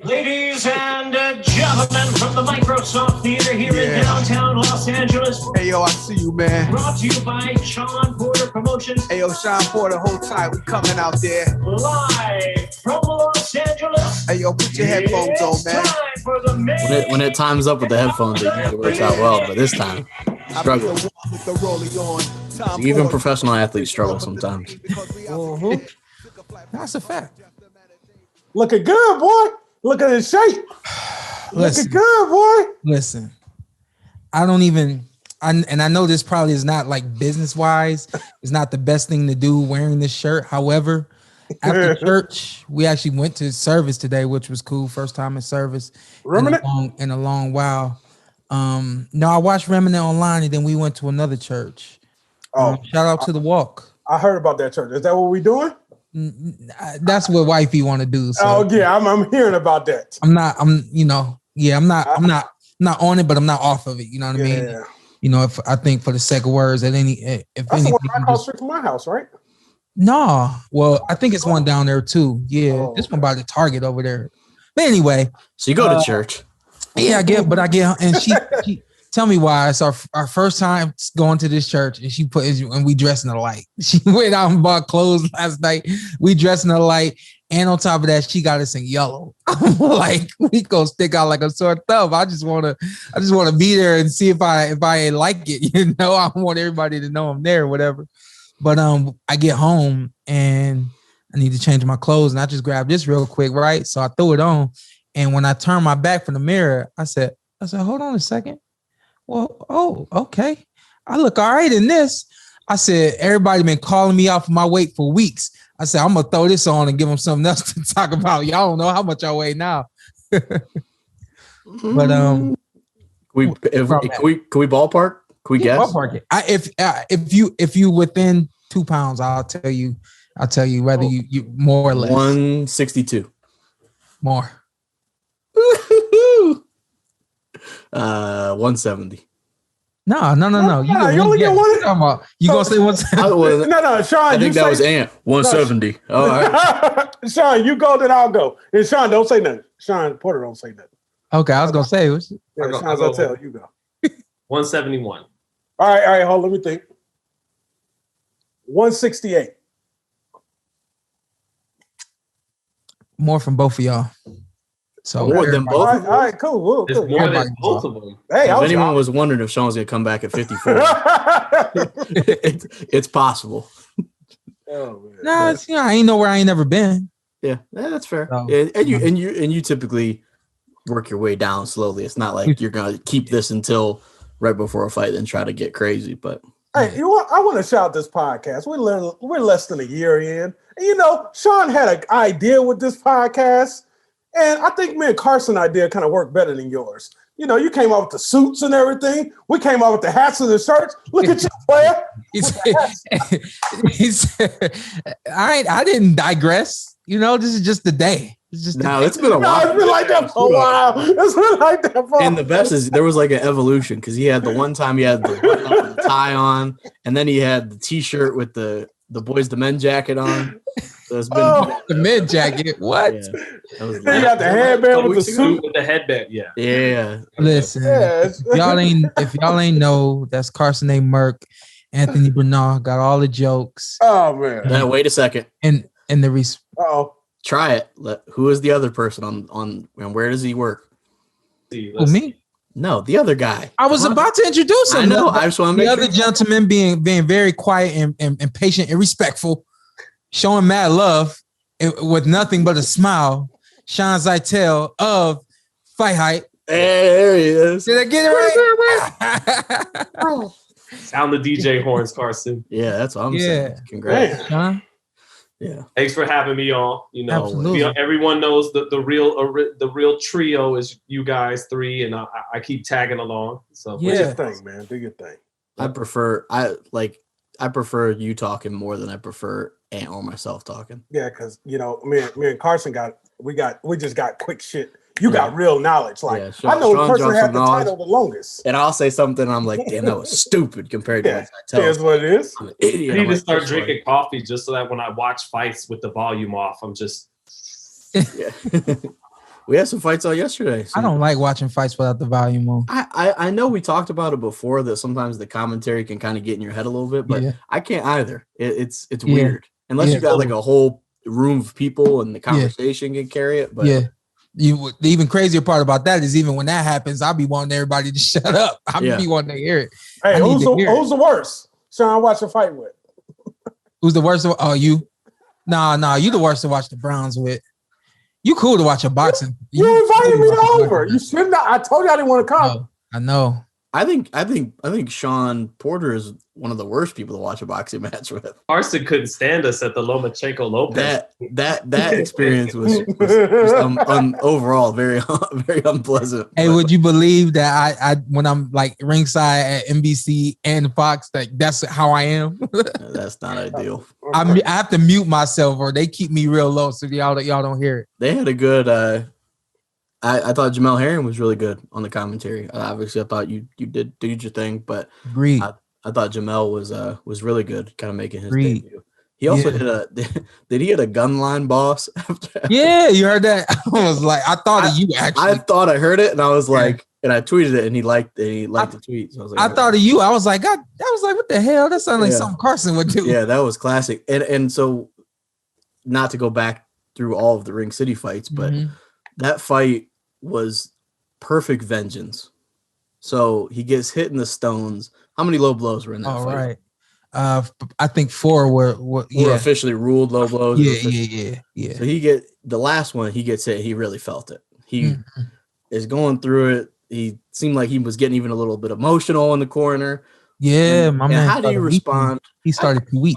Ladies and gentlemen from the Microsoft Theater here in downtown Los Angeles. Hey, yo, I see you, man. Brought to you by Shawn Porter Promotions. Hey, yo, Shawn Porter, hold tight. We coming out there. Live from Los Angeles. Hey, yo, put your headphones on, man. Time for the When it times up with the headphones, it usually works out well. But this time, struggle. Even professional athletes struggle sometimes. That's a fact. Looking good, boy. Look at his shape. Looking good, boy. Listen, I don't even, and I know this probably is not like business wise, it's not the best thing to do wearing this shirt. However, after church, we actually went to service today, which was cool. First time in service in a long while. No, I watched Remnant online and then we went to another church. Shout out to the walk. I heard about that church. Is that what we doing? That's what wifey want to do. So. Oh yeah, I'm hearing about that. I'm not on it, but I'm not off of it. You know what I mean? You know, if I think for the sake of words, that's the one across street from my house, right? No, well, I think it's one down there too. Yeah, this one by the Target over there. But anyway, so you go to church? Yeah, I get, and she tell me why it's our first time going to this church, and we dressing alike. She went out and bought clothes last night. We dressing alike, and on top of that, she got us in yellow. Like we gonna stick out like a sore thumb. I just wanna be there and see if I like it. You know, I want everybody to know I'm there or whatever. But I get home and I need to change my clothes, and I just grabbed this real quick, right? So I threw it on, and when I turned my back from the mirror, I said, hold on a second. Well, okay. I look all right in this. I said, everybody been calling me out for my weight for weeks. I said, I'm going to throw this on and give them something else to talk about. Y'all don't know how much I weigh now. But can we ballpark? Can we guess? Ballpark it. If you within 2 pounds, I'll tell you whether you more or less. 162. More. 170. No. You only get one. You gonna say 170? No, Sean. I think that was Ant. 170. All right. Sean, you go, then I'll go. And Sean, don't say nothing. Sean Porter, don't say nothing. Okay, I was gonna say. I'll tell you go. 171. All right. Hold. Let me think. 168. More from both of y'all. So more than both. All right, cool. It's more than both of them. Hey, if anyone was wondering if Sean's gonna come back at 54, it's possible. Oh, man. Nah, I ain't know where I ain't never been. Yeah, that's fair. So, and you typically work your way down slowly. It's not like you're gonna keep this until right before a fight and try to get crazy. But hey, I want to shout this podcast. We're less than a year in, and Sean had an idea with this podcast. And I think me and Carson idea kind of worked better than yours. You came out with the suits and everything. We came out with the hats and the shirts. Look at you, player. I didn't digress. This is just the day. It's been a while. It's been like that for a while. And the best is there was like an evolution because he had the one time he had the tie on, and then he had the T-shirt with the Boys the Men jacket on. So it's been the men jacket. What? Yeah. Then you got the headband with the suit. With the headband, yeah. Yeah. Listen, if y'all ain't know, that's Carson named Merk. Anthony Brenagh got all the jokes. Oh man. Now wait a second. And the try it. Who is the other person on and where does he work? Who, me? No, the other guy. I was about to introduce him. I know. I just want to make the other gentleman being very quiet and patient and respectful, showing mad love with nothing but a smile. Shawn Zittel of FightHype. Hey, there he is. Did I get it right? Sound the DJ horns, Carson. Yeah, that's what I'm saying. Congrats, Sean. Yeah. Thanks for having me on. Absolutely. Everyone knows the real trio is you guys three, and I keep tagging along. So do your thing, man. Do your thing. I prefer you talking more than I prefer Ant or myself talking. Yeah, because me and Carson we just got quick shit. You got real knowledge. Like I know the person had the title the longest. And I'll say something and I'm like, damn, that was stupid compared to what I tell. Here's what it is. I'm an idiot. I need to start drinking coffee just so that when I watch fights with the volume off, I'm just We had some fights on yesterday. I don't like watching fights without the volume on. I know we talked about it before that sometimes the commentary can kind of get in your head a little bit, but I can't either. It's weird unless you got like a whole room of people and the conversation can carry it. But the even crazier part about that is even when that happens, I'll be wanting everybody to shut up. I'll be wanting to hear it. Hey, who's the worst? Sean, watch a fight with. Who's the worst? Oh, you? Nah, you the worst to watch the Browns with. You cool to watch a boxing. You invited me over. You shouldn't. I told you I didn't want to come. I know. I think Shawn Porter is one of the worst people to watch a boxing match with. Carson couldn't stand us at the Lomachenko Lopez. That experience was overall very unpleasant. Hey, would you believe that I when I'm like ringside at NBC and Fox, that's how I am? That's not ideal. I have to mute myself or they keep me real low so y'all don't hear it. They had a good. I thought Jamel Herring was really good on the commentary. Obviously, I thought you did your thing, but Agreed. I thought Jamel was really good, kind of making his debut. He also did he hit a gun line boss? Yeah, you heard that? I was like, I thought of you actually. I thought I heard it, and I was like, and I tweeted it, and he liked the tweet. So I was like, I thought of you. I was like, God, that was like, what the hell? That sounded like something Carson would do. Yeah, that was classic. And so, not to go back through all of the Ring City fights, but that fight was perfect vengeance. So he gets hit in the stones. How many low blows were in that fight? Right. I think 4 were officially ruled low blows. Yeah. So the last one he gets hit. He really felt it. He is going through it. He seemed like he was getting even a little bit emotional in the corner. Yeah, my man. How do you respond? He started to weep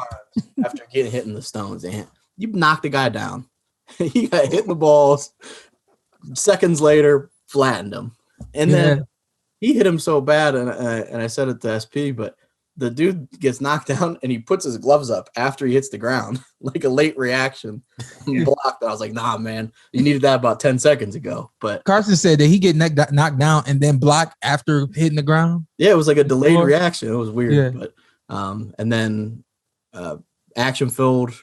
after getting hit in the stones. And you knocked the guy down. He got hit in the balls. Seconds later, flattened him, and then he hit him so bad. And I said it to SP, but the dude gets knocked down and he puts his gloves up after he hits the ground, like a late reaction. Blocked. I was like, nah, man, you needed that about 10 seconds ago. But Carson said that he get knocked down and then blocked after hitting the ground. Yeah, it was like a delayed reaction. It was weird, but and then action filled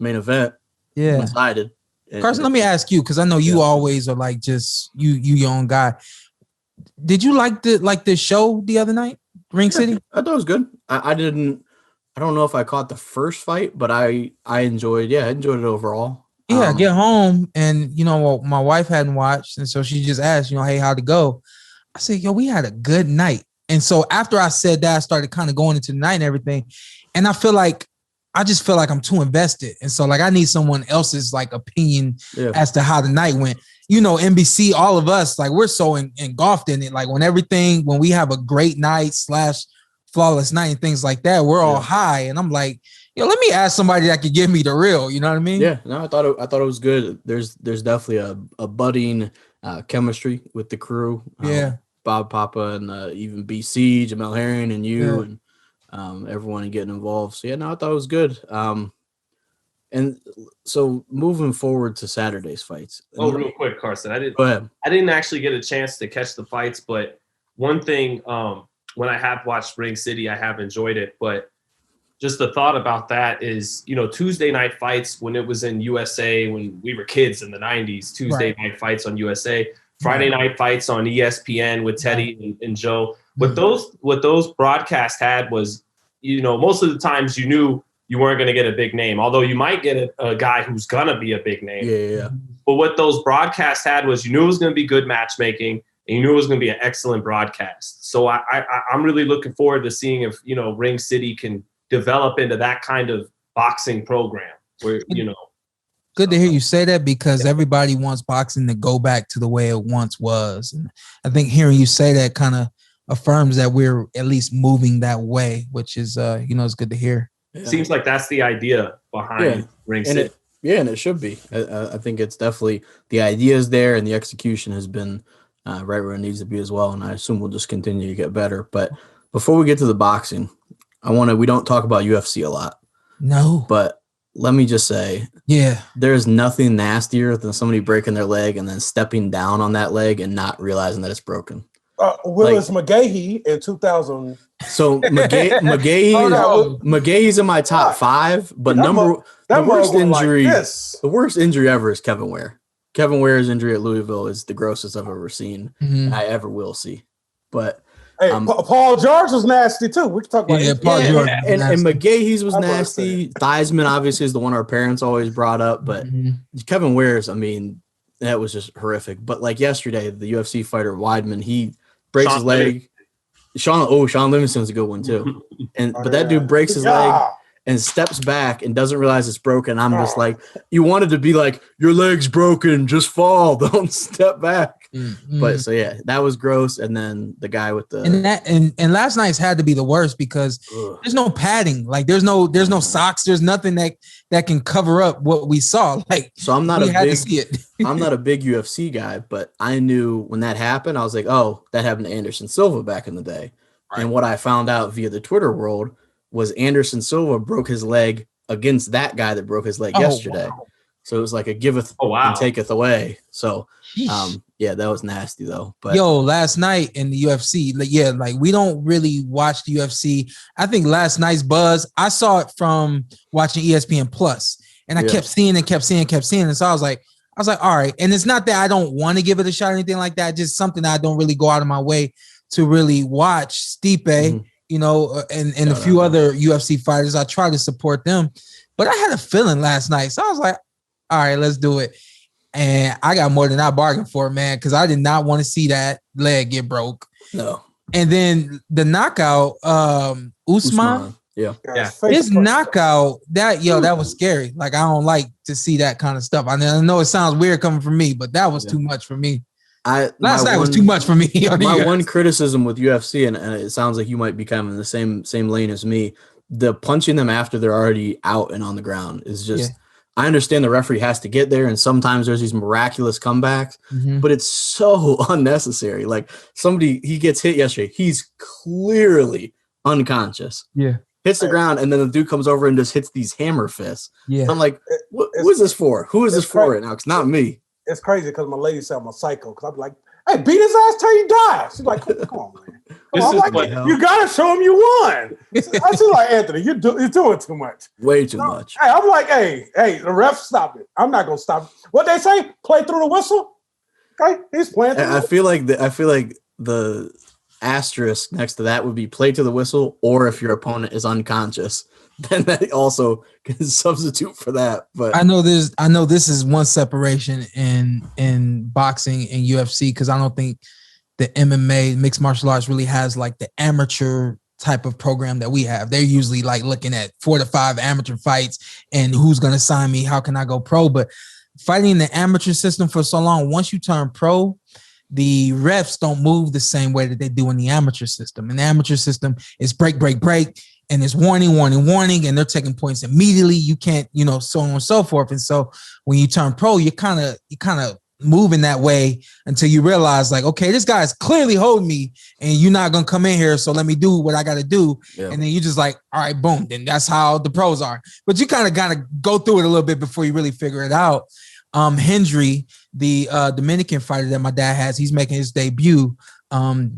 main event. Yeah, one-sided. Carson, let me ask you, because I know you always are like just you your own guy. Did you like the show the other night, Ring City? I thought it was good. I don't know if I caught the first fight, but I enjoyed it overall. Yeah, I get home and my wife hadn't watched, and so she just asked, hey, how'd it go? I said, we had a good night. And so after I said that, I started kind of going into the night and everything, and I just feel like I'm too invested. And so like, I need someone else's like opinion as to how the night went. NBC, all of us, like we're so engulfed in it. Like when we have a great night / flawless night and things like that, we're all high. And I'm like, let me ask somebody that could give me the real, you know what I mean? Yeah, no, I thought it was good. There's definitely a budding chemistry with the crew. Bob Papa and even BC, Jamel Herring and you and everyone getting involved. So I thought it was good. And so moving forward to Saturday's fights. Oh, real quick, Carson. Go ahead. I didn't actually get a chance to catch the fights, but one thing, when I have watched Ring City, I have enjoyed it. But just the thought about that is, Tuesday night fights when it was in USA, when we were kids in the 90s, Tuesday night fights on USA, Friday night fights on ESPN with Teddy and Joe. What those broadcasts had was, most of the times you knew you weren't going to get a big name, although you might get a guy who's going to be a big name. Yeah. But what those broadcasts had was you knew it was going to be good matchmaking and you knew it was going to be an excellent broadcast. So I'm really looking forward to seeing if, Ring City can develop into that kind of boxing program where, Good to hear you say that because everybody wants boxing to go back to the way it once was. And I think hearing you say that kind of affirms that we're at least moving that way, which is, it's good to hear. Seems like that's the idea behind Ring City. And it should be. I think it's definitely the idea is there and the execution has been right where it needs to be as well. And I assume we'll just continue to get better. But before we get to the boxing, we don't talk about UFC a lot. No. But let me just say, there's nothing nastier than somebody breaking their leg and then stepping down on that leg and not realizing that it's broken. Willis McGahee in 2000. So McGahee's in my top 5, but the worst injury ever is Kevin Ware. Kevin Ware's injury at Louisville is the grossest I've ever seen, and I ever will see. But hey, Paul George was nasty too. We can talk about Paul George and McGahee's was nasty. Theismann obviously is the one our parents always brought up, but Kevin Ware's, I mean, that was just horrific. But like yesterday, the UFC fighter Weidman, he breaks his leg. Sean Livingston's a good one too. But that dude breaks his leg and steps back and doesn't realize it's broken. I'm just like, you wanted to be like, your leg's broken, just fall, don't step back. But so yeah, that was gross. And then the guy with the and last night's had to be the worst because there's no padding, like there's no socks, there's nothing that can cover up what we saw. Like, so I'm not I'm not a big UFC guy, but I knew when that happened, I was like, oh, that happened to Anderson Silva back in the day. Right. And what I found out via the Twitter world was Anderson Silva broke his leg against that guy that broke his leg yesterday. Wow. So it was like a giveth and taketh away. So yeah, that was nasty though. But last night in the UFC, like we don't really watch the UFC. I think last night's buzz, I saw it from watching ESPN Plus, and I kept seeing it. And so I was like, all right. And it's not that I don't want to give it a shot or anything like that. Just something that I don't really go out of my way to really watch. Stipe, you know, and a few other UFC fighters. I try to support them, but I had a feeling last night. So I was like, all right, let's do it. And I got more than I bargained for, man, because I did not want to see that leg get broke. No. And then the knockout, Usman. Yeah. His knockout, that was scary. Like, I don't like to see that kind of stuff. I know it sounds weird coming from me, but that was too much for me. Last night was too much for me. My one criticism with UFC, and it sounds like you might be kind of in the same lane as me, the punching them after they're already out and on the ground is just I understand the referee has to get there, and sometimes there's these miraculous comebacks, but it's so unnecessary. Like he gets hit yesterday. He's clearly unconscious. Yeah. Hits the ground, and then the dude comes over and just hits these hammer fists. Yeah. I'm like, who is this for? Who is this for right now? It's not me. It's crazy because my lady said I'm a psycho. Because I'm like, hey, beat his ass till you die. She's like, come on, man. I'm like, you gotta show him you won. I feel like, Anthony, you're doing too much. Way too much. Hey, I'm like, hey, the ref, stop it. I'm not gonna stop it. What they say? Play through the whistle. Okay, he's playing. I feel like the asterisk next to that would be play to the whistle, or if your opponent is unconscious, then that also can substitute for that. But I know this is one separation in boxing and UFC, because I don't think the MMA mixed martial arts really has like the amateur type of program that we have. They're usually like looking at 4 to 5 amateur fights and who's going to sign me, how can I go pro? But fighting in the amateur system for so long, once you turn pro, the refs don't move the same way that they do in the amateur system. In the amateur system, it's break, and it's warning, and they're taking points immediately. You can't, so on and so forth. And so when you turn pro, you kind of move in that way until you realize, like, okay, this guy's clearly holding me, and you're not gonna come in here, so let me do what I got to do. Yeah. And then you just like, all right, boom. Then that's how the pros are. But you kind of gotta go through it a little bit before you really figure it out. Hendry, the Dominican fighter that my dad has, he's making his debut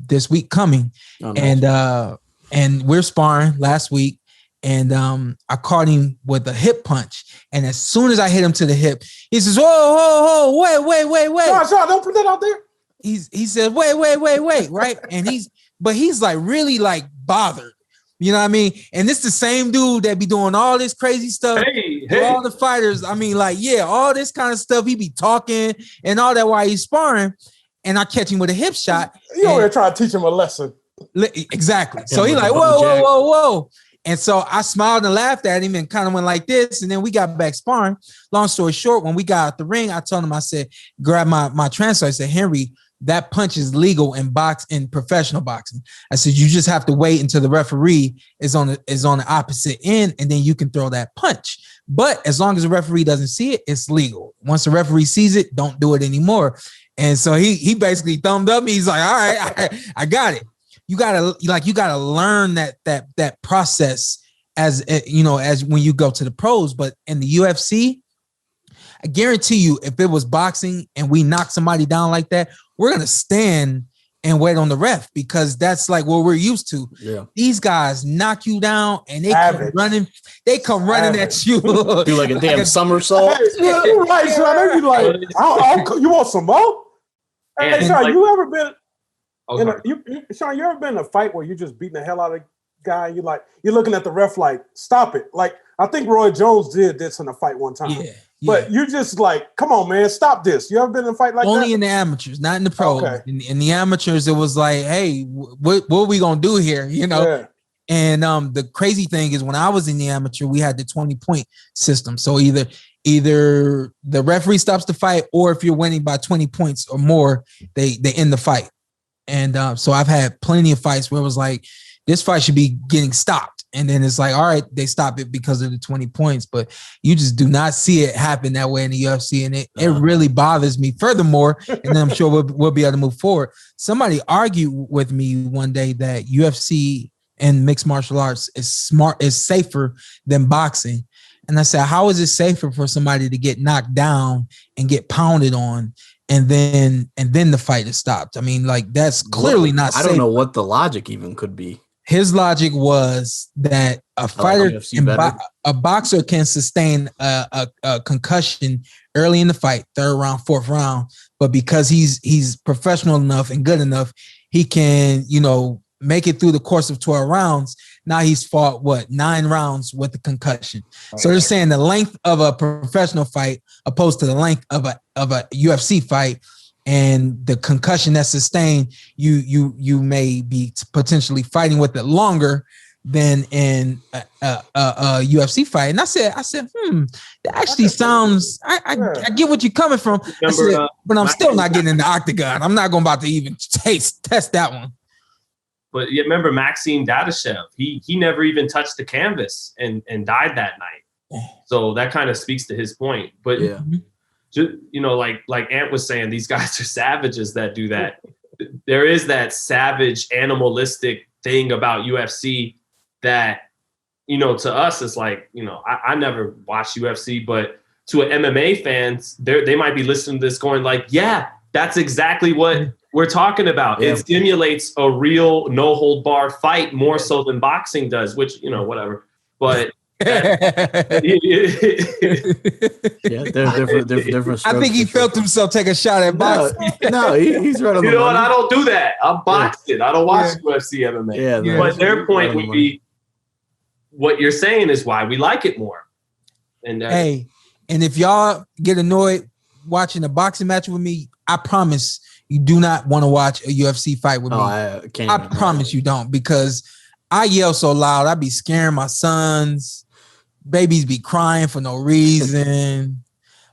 this week coming. Oh, nice. And we're sparring last week, and I caught him with a hip punch. And as soon as I hit him to the hip, he says, whoa, wait. Sean, don't put that out there. He said, wait, right? And he's like really like bothered. You know what I mean? And it's the same dude that be doing all this crazy stuff. Hey. All the fighters. I mean, like, yeah, all this kind of stuff. He be talking and all that while he's sparring. And I catch him with a hip shot. You over there trying to teach him a lesson. Exactly. So he's like, whoa. And so I smiled and laughed at him and kind of went like this. And then we got back sparring. Long story short, when we got out the ring, I told him, I said, grab my translator. I said, Henry, that punch is legal in professional boxing. I said, you just have to wait until the referee is on the opposite end, and then you can throw that punch. But as long as the referee doesn't see it, it's legal. Once the referee sees it, don't do it anymore. And so he basically thumbed up. He's like, all right, I got it. You gotta learn that process as when you go to the pros. But in the UFC, I guarantee you, if it was boxing and we knock somebody down like that, we're gonna stand and wait on the ref, because that's like what we're used to. Yeah. These guys knock you down and they Savage. come running at you. Do like a damn somersault. Hey, you're right, Sean. They be like, you want some more? Hey, And Sean, like- you ever been Oh, in sorry. Sean, you ever been in a fight where you just beating the hell out of a guy? You're looking at the ref like, stop it. Like, I think Roy Jones did this in a fight one time. Yeah. But you just like, come on, man, stop this. You ever been in a fight like Only that? in the amateurs, not in the pros. Okay. In the amateurs, it was like, hey, what are we gonna do here? You know. Yeah. And the crazy thing is, when I was in the amateur, we had the 20-point system. So either the referee stops the fight, or if you're winning by 20 points or more, they end the fight. And so I've had plenty of fights where it was like, this fight should be getting stopped. And then it's like, all right, they stop it because of the 20 points. But you just do not see it happen that way in the UFC. And it really bothers me. Furthermore, and then I'm sure we'll be able to move forward. Somebody argued with me one day that UFC and mixed martial arts is safer than boxing. And I said, how is it safer for somebody to get knocked down and get pounded on and then the fight is stopped? I mean, like, that's clearly not safe. I don't know what the logic even could be. His logic was that a fighter, a boxer can sustain a concussion early in the fight, third round, fourth round, but because he's professional enough and good enough, he can, make it through the course of 12 rounds. Now he's fought 9 rounds with a concussion. So they're saying the length of a professional fight opposed to the length of a UFC fight, and the concussion that's sustained, you may be potentially fighting with it longer than in a UFC fight. And I said, that actually sounds. I get what you're coming from. I said, but I'm still not getting in the octagon. I'm not going about to even test that one. But you remember Maxim Dadashev? He never even touched the canvas and died that night. So that kind of speaks to his point. But yeah. Like Ant was saying, these guys are savages that do that. There is that savage, animalistic thing about UFC that, to us, it's like, I never watched UFC, but to an MMA fans, they might be listening to this going like, yeah, that's exactly what we're talking about. Yeah. It stimulates a real no-hold-bar fight more so than boxing does, which, whatever. But Yeah, they're different. I think he felt himself take a shot at boxing. No, he's right on the you know what? money. I don't do that. I'm boxing. I don't watch UFC MMA. Yeah, but their point would be, what you're saying is why we like it more. And hey, and if y'all get annoyed watching a boxing match with me, I promise you do not want to watch a UFC fight with me. I promise you don't, because I yell so loud, I be scaring my sons. Babies be crying for no reason.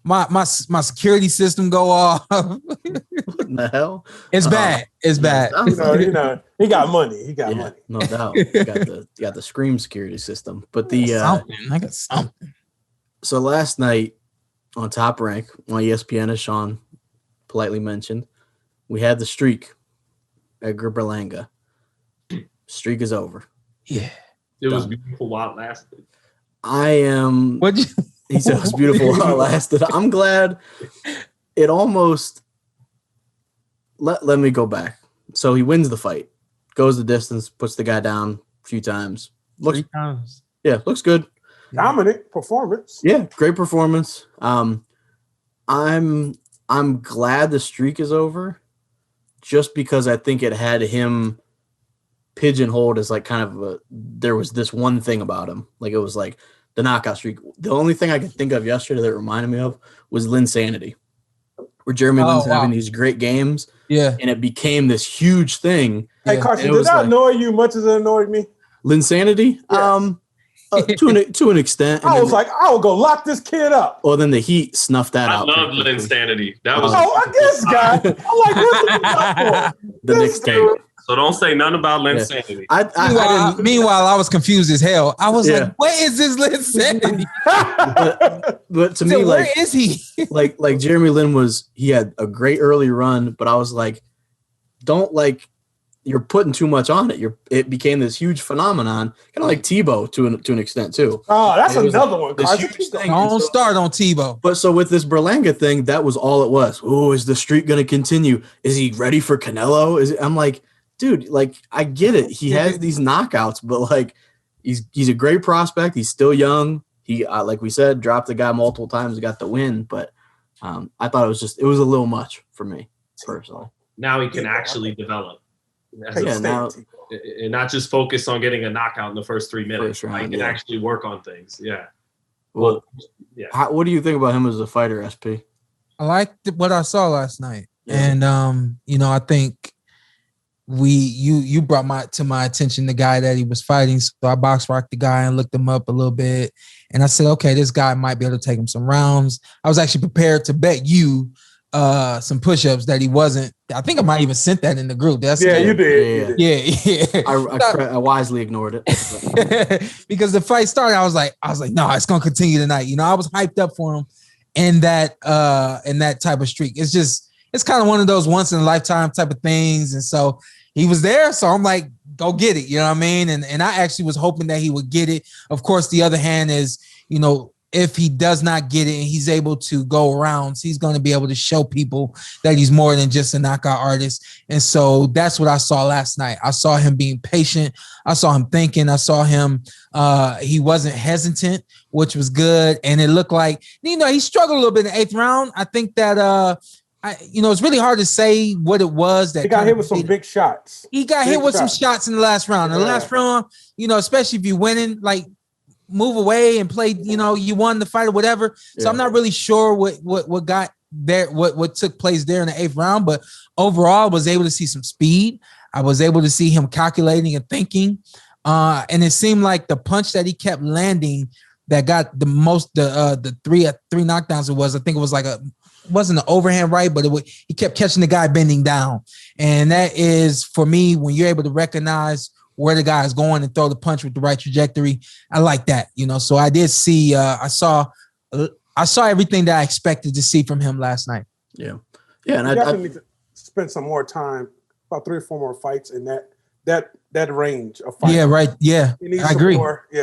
My security system go off. What the hell? It's bad. It's bad. He got money. He got money. No doubt. You got the Scream security system. But I got something. So last night on Top Rank on ESPN, as Shawn politely mentioned, we had the streak. Edgar Berlanga. Streak is over. Yeah. it was beautiful while it lasted. He said it was beautiful while it lasted. I'm glad it almost let me go back. So he wins the fight, goes the distance, puts the guy down a few times. Looks 3 times. Yeah, looks good. Dominant performance. Yeah, great performance. I'm glad the streak is over, just because I think it had him pigeonholed as like kind of there was this one thing about him. Like it was like the knockout streak. The only thing I could think of yesterday that reminded me of was Linsanity, where Jeremy Lin's having these great games. Yeah. And it became this huge thing. Hey, Carson, did that annoy you much as it annoyed me? Linsanity? Yes. To an extent. I was like, I will go lock this kid up. Well, then the Heat snuffed that out. I love Linsanity. That was this guy. I'm like, what's he about for? The Knicks game. So don't say nothing about Linsanity. Meanwhile, I was confused as hell. I was like, "What is this Linsanity?" but to me, where is he? like Jeremy Lin he had a great early run, but I was like, don't you're putting too much on it. It became this huge phenomenon, kind of like Tebow to an extent too. Oh, that's another one. This Carson. huge thing. Don't start on Tebow. But so with this Berlanga thing, that was all it was. Oh, is the streak going to continue? Is he ready for Canelo? I'm like, dude, like I get it. He has these knockouts, but like he's a great prospect. He's still young. He like we said, dropped the guy multiple times, got the win, but I thought it was a little much for me personally. Now he can actually develop. Now, And not just focus on getting a knockout in the first 3 minutes. First round, He can yeah. actually work on things. Yeah. well, Yeah. what do you think about him as a fighter, SP? I liked what I saw last night, Yeah. and I think you brought to my attention the guy that he was fighting, so I box rocked the guy and looked him up a little bit, and I said, okay, this guy might be able to take him some rounds. I was actually prepared to bet you some push-ups that he wasn't. I think I might even sent that in the group. You did. Yeah. I wisely ignored it. Because the fight started, I was like, no, it's gonna continue tonight. I was hyped up for him in that type of streak. It's kind of one of those once in a lifetime type of things. And so he was there. So I'm like, go get it. You know what I mean? And I actually was hoping that he would get it. Of course, the other hand is, if he does not get it and he's able to go around, he's going to be able to show people that he's more than just a knockout artist. And so that's what I saw last night. I saw him being patient. I saw him thinking. I saw him. He wasn't hesitant, which was good. And it looked like, he struggled a little bit in the 8th round. I think that, it's really hard to say what it was that he got hit with some big shots. He got hit with some shots in the last round. In the last round, especially if you're winning, like, move away and play, you won the fight or whatever. So I'm not really sure what got there, what took place there in the 8th round, but overall I was able to see some speed. I was able to see him calculating and thinking. And it seemed like the punch that he kept landing that got the most, the three knockdowns I think it was like wasn't an overhand right, but he kept catching the guy bending down. And that is, for me, when you're able to recognize where the guy is going and throw the punch with the right trajectory. I like that, So I did see, I saw everything that I expected to see from him last night. Yeah. And I definitely need to spend some more time, about 3 or 4 more fights in that range of fights. Yeah, right. Yeah, I agree.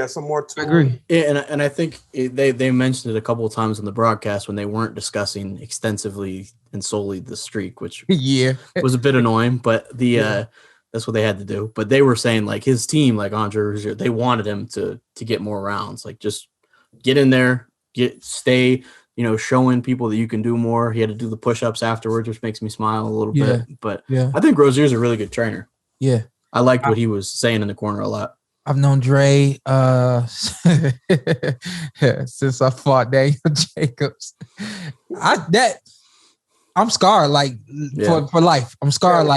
Some more. I agree. Yeah, and I think they mentioned it a couple of times in the broadcast when they weren't discussing extensively and solely the streak, which was a bit annoying, but that's what they had to do. But they were saying, like, his team, like Andre Ruiz, they wanted him to get more rounds. Like, just get in there, stay, showing people that you can do more. He had to do the push-ups afterwards, which makes me smile a little bit. But I think Rozier's a really good trainer. Yeah. I liked what he was saying in the corner a lot. I've known Dre since I fought Daniel Jacobs. I'm scarred, like for life. I'm scarred,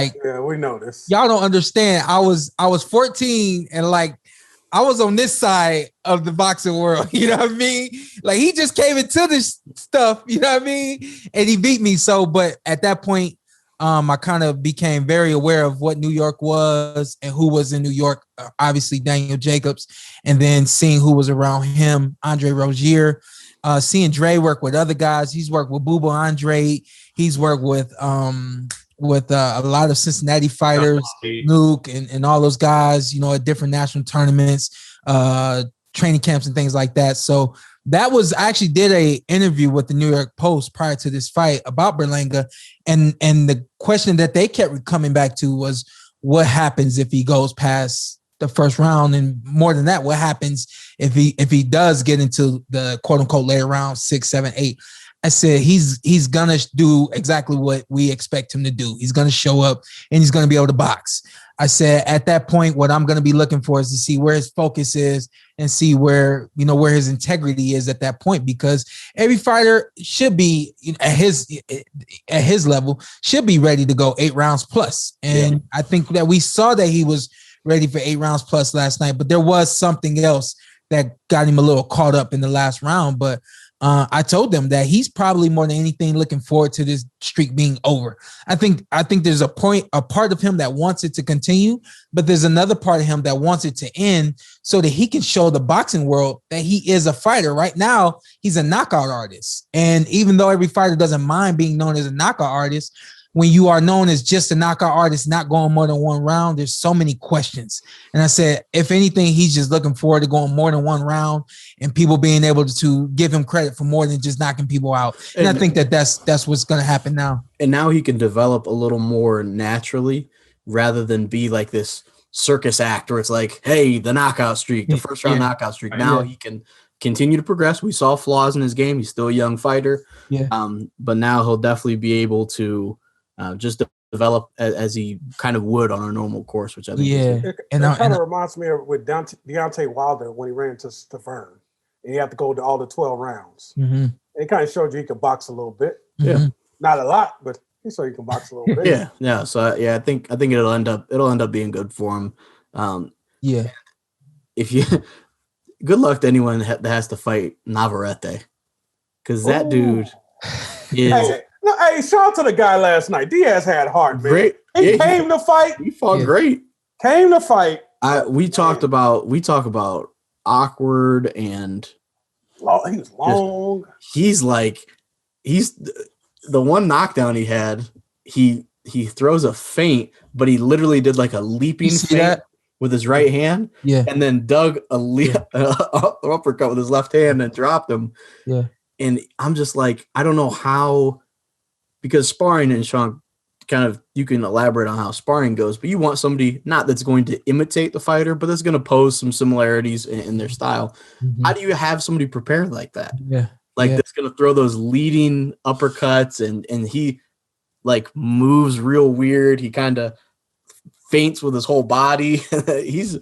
we know this. Y'all don't understand. I was 14 and like I was on this side of the boxing world. You know what I mean? Like he just came into this stuff. You know what I mean? And he beat me. So, but at that point, I kind of became very aware of what New York was and who was in New York. Obviously, Daniel Jacobs, and then seeing who was around him, Andre Rozier. Seeing Dre work with other guys. He's worked with Booba Andre. He's worked with a lot of Cincinnati fighters, Nuke and all those guys, at different national tournaments, training camps and things like that. So that was, I actually did a interview with the New York Post prior to this fight about Berlanga. And the question that they kept coming back to was what happens if he goes past the first round, and more than that, what happens if he does get into the quote unquote later round 6, 7, 8? I said he's gonna do exactly what we expect him to do. He's gonna show up and he's gonna be able to box. I said at that point, what I'm gonna be looking for is to see where his focus is and see where his integrity is at that point, because every fighter should be at his level should be ready to go 8 rounds plus. And I think that we saw that he was ready for 8 rounds plus last night, but there was something else that got him a little caught up in the last round. But I told them that he's probably more than anything looking forward to this streak being over. I think there's a part of him that wants it to continue, but there's another part of him that wants it to end so that he can show the boxing world that he is a fighter. Right now, he's a knockout artist. And even though every fighter doesn't mind being known as a knockout artist, when you are known as just a knockout artist, not going more than one round, there's so many questions. And I said, if anything, he's just looking forward to going more than one round and people being able to give him credit for more than just knocking people out. And I think that's what's going to happen now. And now he can develop a little more naturally rather than be like this circus act where it's like, hey, the knockout streak, the first round knockout streak. Now he can continue to progress. We saw flaws in his game. He's still a young fighter. Yeah. But now he'll definitely be able to just develop as he kind of would on a normal course, which I think it kind of reminds me of with Deontay Wilder when he ran to Stavern. And he had to go to all the 12 rounds. Mm-hmm. It kind of showed you he could box a little bit. Yeah. Not a lot, but he showed you can box a little bit. Yeah. So I think it'll end up being good for him. If you good luck to anyone that has to fight Navarrete, because that dude is. Hey, shout out to the guy last night. Diaz had heart, man. Great. He came to fight. He fought great. Came to fight. We talk about awkward and he was long. He's the one knockdown he had. He throws a feint, but he literally did like a leaping feint with his right hand. Yeah, and then dug uppercut with his left hand and dropped him. Yeah, and I'm just like, I don't know how. Because sparring, and Shawn, kind of, you can elaborate on how sparring goes, but you want somebody not that's going to imitate the fighter, but that's going to pose some similarities in their style. Mm-hmm. How do you have somebody prepared like that? Yeah. That's going to throw those leading uppercuts and he like moves real weird. He kind of feints with his whole body. He is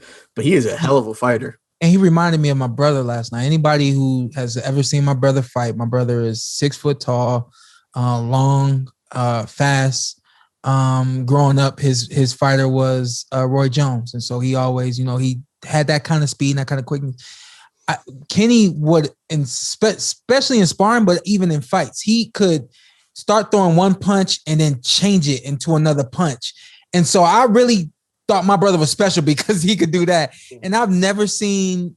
a hell of a fighter. And he reminded me of my brother last night. Anybody who has ever seen my brother fight, my brother is 6 foot tall, long, fast. Growing up, his fighter was Roy Jones, and so he always, he had that kind of speed and that kind of quickness. Kenny would, especially in sparring, but even in fights, he could start throwing one punch and then change it into another punch. And so I really thought my brother was special because he could do that. And I've never say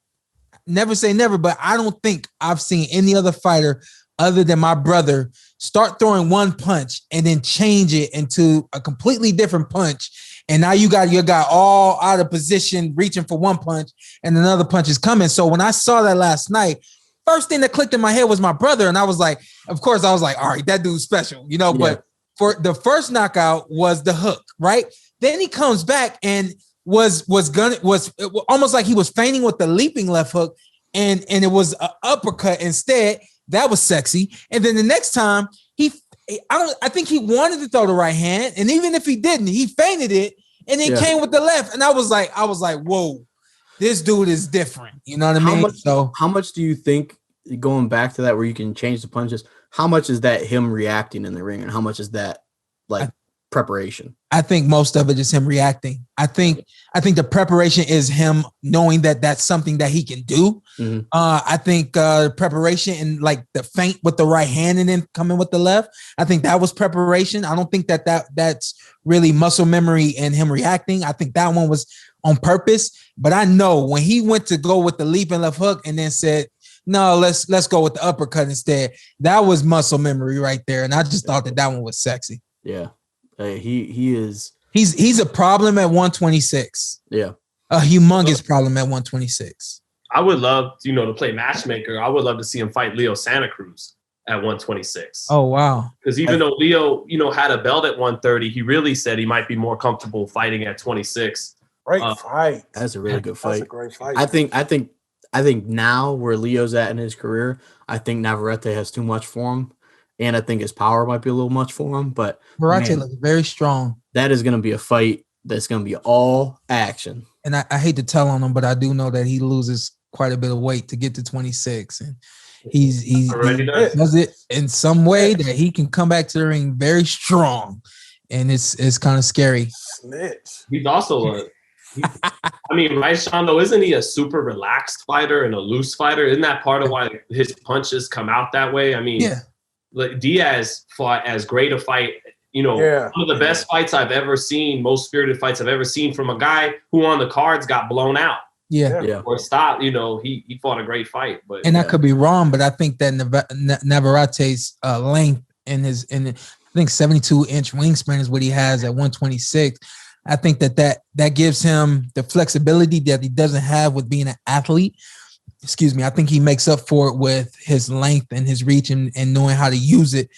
never, but I don't think I've seen any other fighter other than my brother start throwing one punch and then change it into a completely different punch. And now you got your guy all out of position, reaching for one punch, and another punch is coming. So when I saw that last night, first thing that clicked in my head was my brother. And I was like, of course, all right, that dude's special, but for the first knockout was the hook, right? Then he comes back and was almost like he was feigning with the leaping left hook, and it was an uppercut instead. That was sexy. And then the next time I think he wanted to throw the right hand, and even if he didn't, he feinted it and then came with the left. And I was like, whoa, this dude is different. You know what I mean? How much do you think, going back to that where you can change the punches, how much is that him reacting in the ring, and how much is that preparation? I think most of it is him reacting. I think the preparation is him knowing that that's something that he can do. Mm-hmm. I think preparation and like the feint with the right hand and then coming with the left, I think that was preparation. I don't think that's really muscle memory and him reacting. I think that one was on purpose. But I know when he went to go with the leaping left hook and then said, no, let's go with the uppercut instead, that was muscle memory right there. And I just thought that one was sexy. Yeah. He is. He's a problem at 126. Yeah, a humongous problem at 126. I would love, to play matchmaker. I would love to see him fight Leo Santa Cruz at 126. Oh wow! Because even though Leo, had a belt at 130, he really said he might be more comfortable fighting at 26. Great fight. That's a really good fight. That's a great fight. I think now where Leo's at in his career, I think Navarrete has too much for him. And I think his power might be a little much for him, but Navarrete looks very strong. That is going to be a fight that's going to be all action. And I hate to tell on him, but I do know that he loses quite a bit of weight to get to 26, and he does it in some way that he can come back to the ring very strong, and it's kind of scary. Snitch. He's also right, Shawn, though, isn't he a super relaxed fighter and a loose fighter? Isn't that part of why his punches come out that way? Like Diaz fought as great a fight, one of the best fights I've ever seen, most spirited fights I've ever seen from a guy who on the cards got blown out. Yeah. Or stopped, he fought a great fight. But I could be wrong, but I think that Navarrete's length and think 72-inch wingspan is what he has at 126. I think that gives him the flexibility that he doesn't have with being an athlete. Excuse me. I think he makes up for it with his length and his reach and knowing how to use it.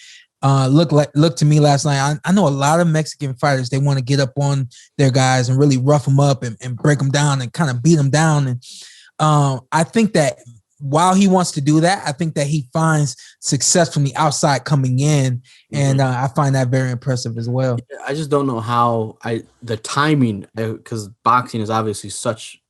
Look to me last night. I know a lot of Mexican fighters, they want to get up on their guys and really rough them up and break them down and kind of beat them down. And I think that while he wants to do that, I think that he finds success from the outside coming in. And I find that very impressive as well. I just don't know how the timing, because boxing is obviously such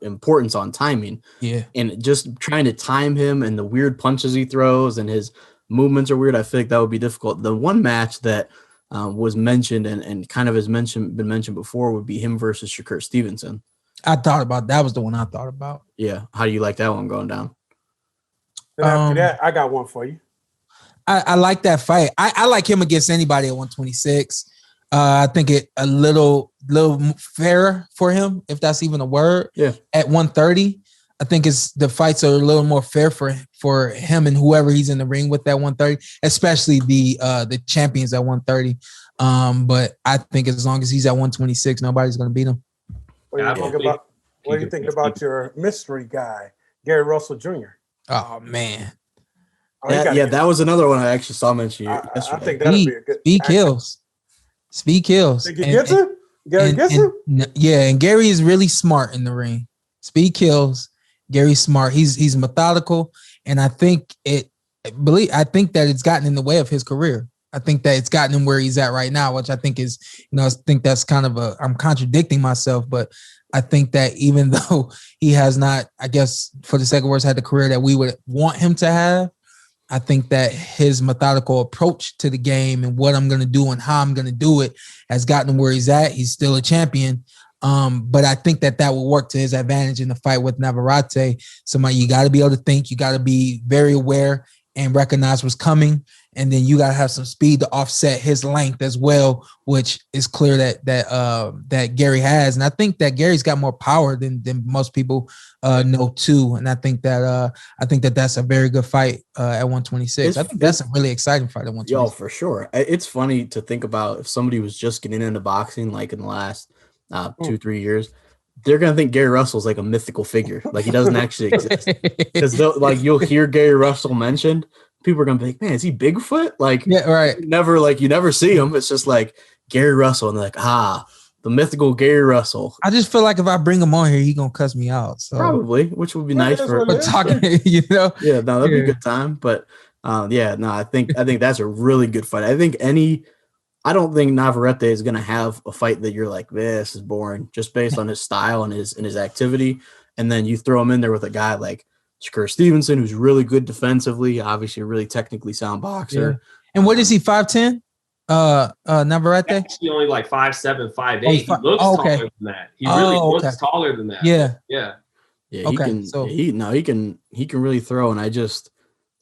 importance on timing. Yeah. And just trying to time him and the weird punches he throws and his movements are weird. I feel like that would be difficult. The one match that was mentioned and kind of been mentioned before would be him versus Shakur Stevenson. I thought about that. Was the one I thought about. Yeah. How do you like that one going down? Then after that, I got one for you. I like that fight. I like him against anybody at 126. I think it a little fairer for him, if that's even a word. Yeah. At 130, I think the fights are a little more fair for him and whoever he's in the ring with at 130, especially the champions at 130. But I think as long as he's at 126, nobody's going to beat him. What do you think about your mystery guy, Gary Russell Jr.? Oh man. That was another one I actually saw mentioned yesterday. I think that'll be a good speed kills. Speed kills. Think he gets him? Gary gets him? Yeah, and Gary is really smart in the ring. Speed kills. Gary's smart. He's methodical, and I think that it's gotten in the way of his career. I think that it's gotten him where he's at right now, which I think is, I think that's kind of I'm contradicting myself, but I think that even though he has not, I guess for the sake of words, had the career that we would want him to have, I think that his methodical approach to the game and what I'm going to do and how I'm going to do it has gotten him where he's at. He's still a champion. But I think that will work to his advantage in the fight with Navarrete. Somebody, you got to be able to think, you got to be very aware and recognize what's coming. And then you got to have some speed to offset his length as well, which is clear that Gary has. And I think that Gary's got more power than most people know too. And I think that that's a very good fight at 126. I think that's a really exciting fight at 126. Yo, for sure. It's funny to think about if somebody was just getting into boxing like in the last 2-3 years. They're gonna think Gary Russell's like a mythical figure, like he doesn't actually exist. Because you'll hear Gary Russell mentioned, people are gonna be like, "Man, is he Bigfoot?" Like, yeah, right. You never see him. It's just like Gary Russell, and they're like, the mythical Gary Russell. I just feel like if I bring him on here, he's gonna cuss me out. So. Probably, which would be nice for talking. Yeah, no, that'd be a good time. But I think that's a really good fight. I don't think Navarrete is going to have a fight that you're like, this is boring, just based on his style and his activity. And then you throw him in there with a guy like Shakur Stevenson, who's really good defensively, obviously a really technically sound boxer. Yeah. And what is he, 5'10"? Navarrete? Actually only like 5'7", 5'8". He looks taller than that. He really looks taller than that. Yeah. Yeah. Yeah, he can really throw, and I just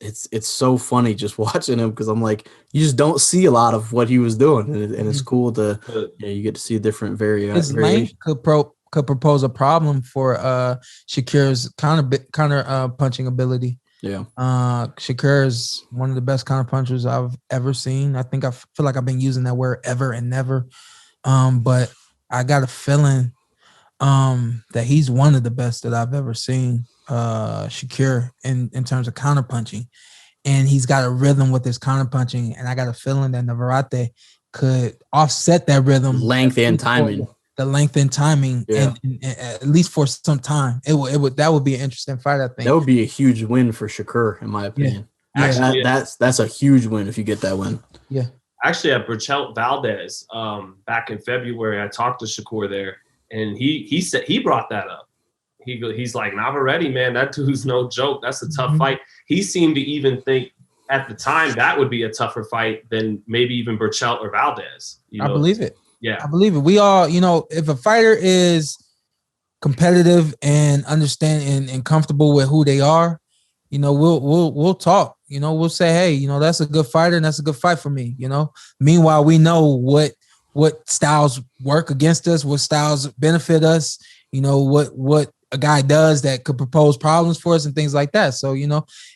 it's so funny just watching him because I'm like, you just don't see a lot of what he was doing, and it's cool to you get to see different variations. His length could propose a problem for Shakur's counter punching ability. Yeah, Shakur is one of the best counter punchers I've ever seen. I think I feel like I've been using that word ever and never, but I got a feeling that he's one of the best that I've ever seen. Shakur in terms of counter punching, and he's got a rhythm with his counter punching, and I got a feeling that Navarrete could offset that rhythm, length and timing, and at least for some time. That would be an interesting fight. I think that would be a huge win for Shakur, in my opinion. Yeah. Actually, that's a huge win if you get that win. Yeah. Actually, at Burchell Valdez, back in February, I talked to Shakur there, and he said he brought that up. He's like, Navarrete, man, that dude's no joke. That's a tough fight. He seemed to even think at the time that would be a tougher fight than maybe even Burchell or Valdez. I believe it. Yeah, I believe it. We all, if a fighter is competitive and understand and comfortable with who they are, we'll talk. We'll say, hey, that's a good fighter and that's a good fight for me. Meanwhile, we know what styles work against us, what styles benefit us. What a guy does that could propose problems for us and things like that. So,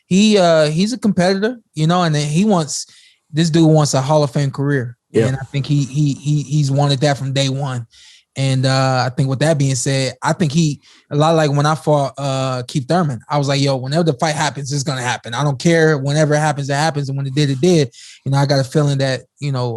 he's a competitor, and he wants this dude wants a Hall of Fame career. Yeah. And I think he's wanted that from day one. And I think with that being said, I think a lot like when I fought Keith Thurman, I was like, yo, whenever the fight happens, it's going to happen. I don't care. Whenever it happens, it happens. And when it did, it did. You know, I got a feeling that, you know,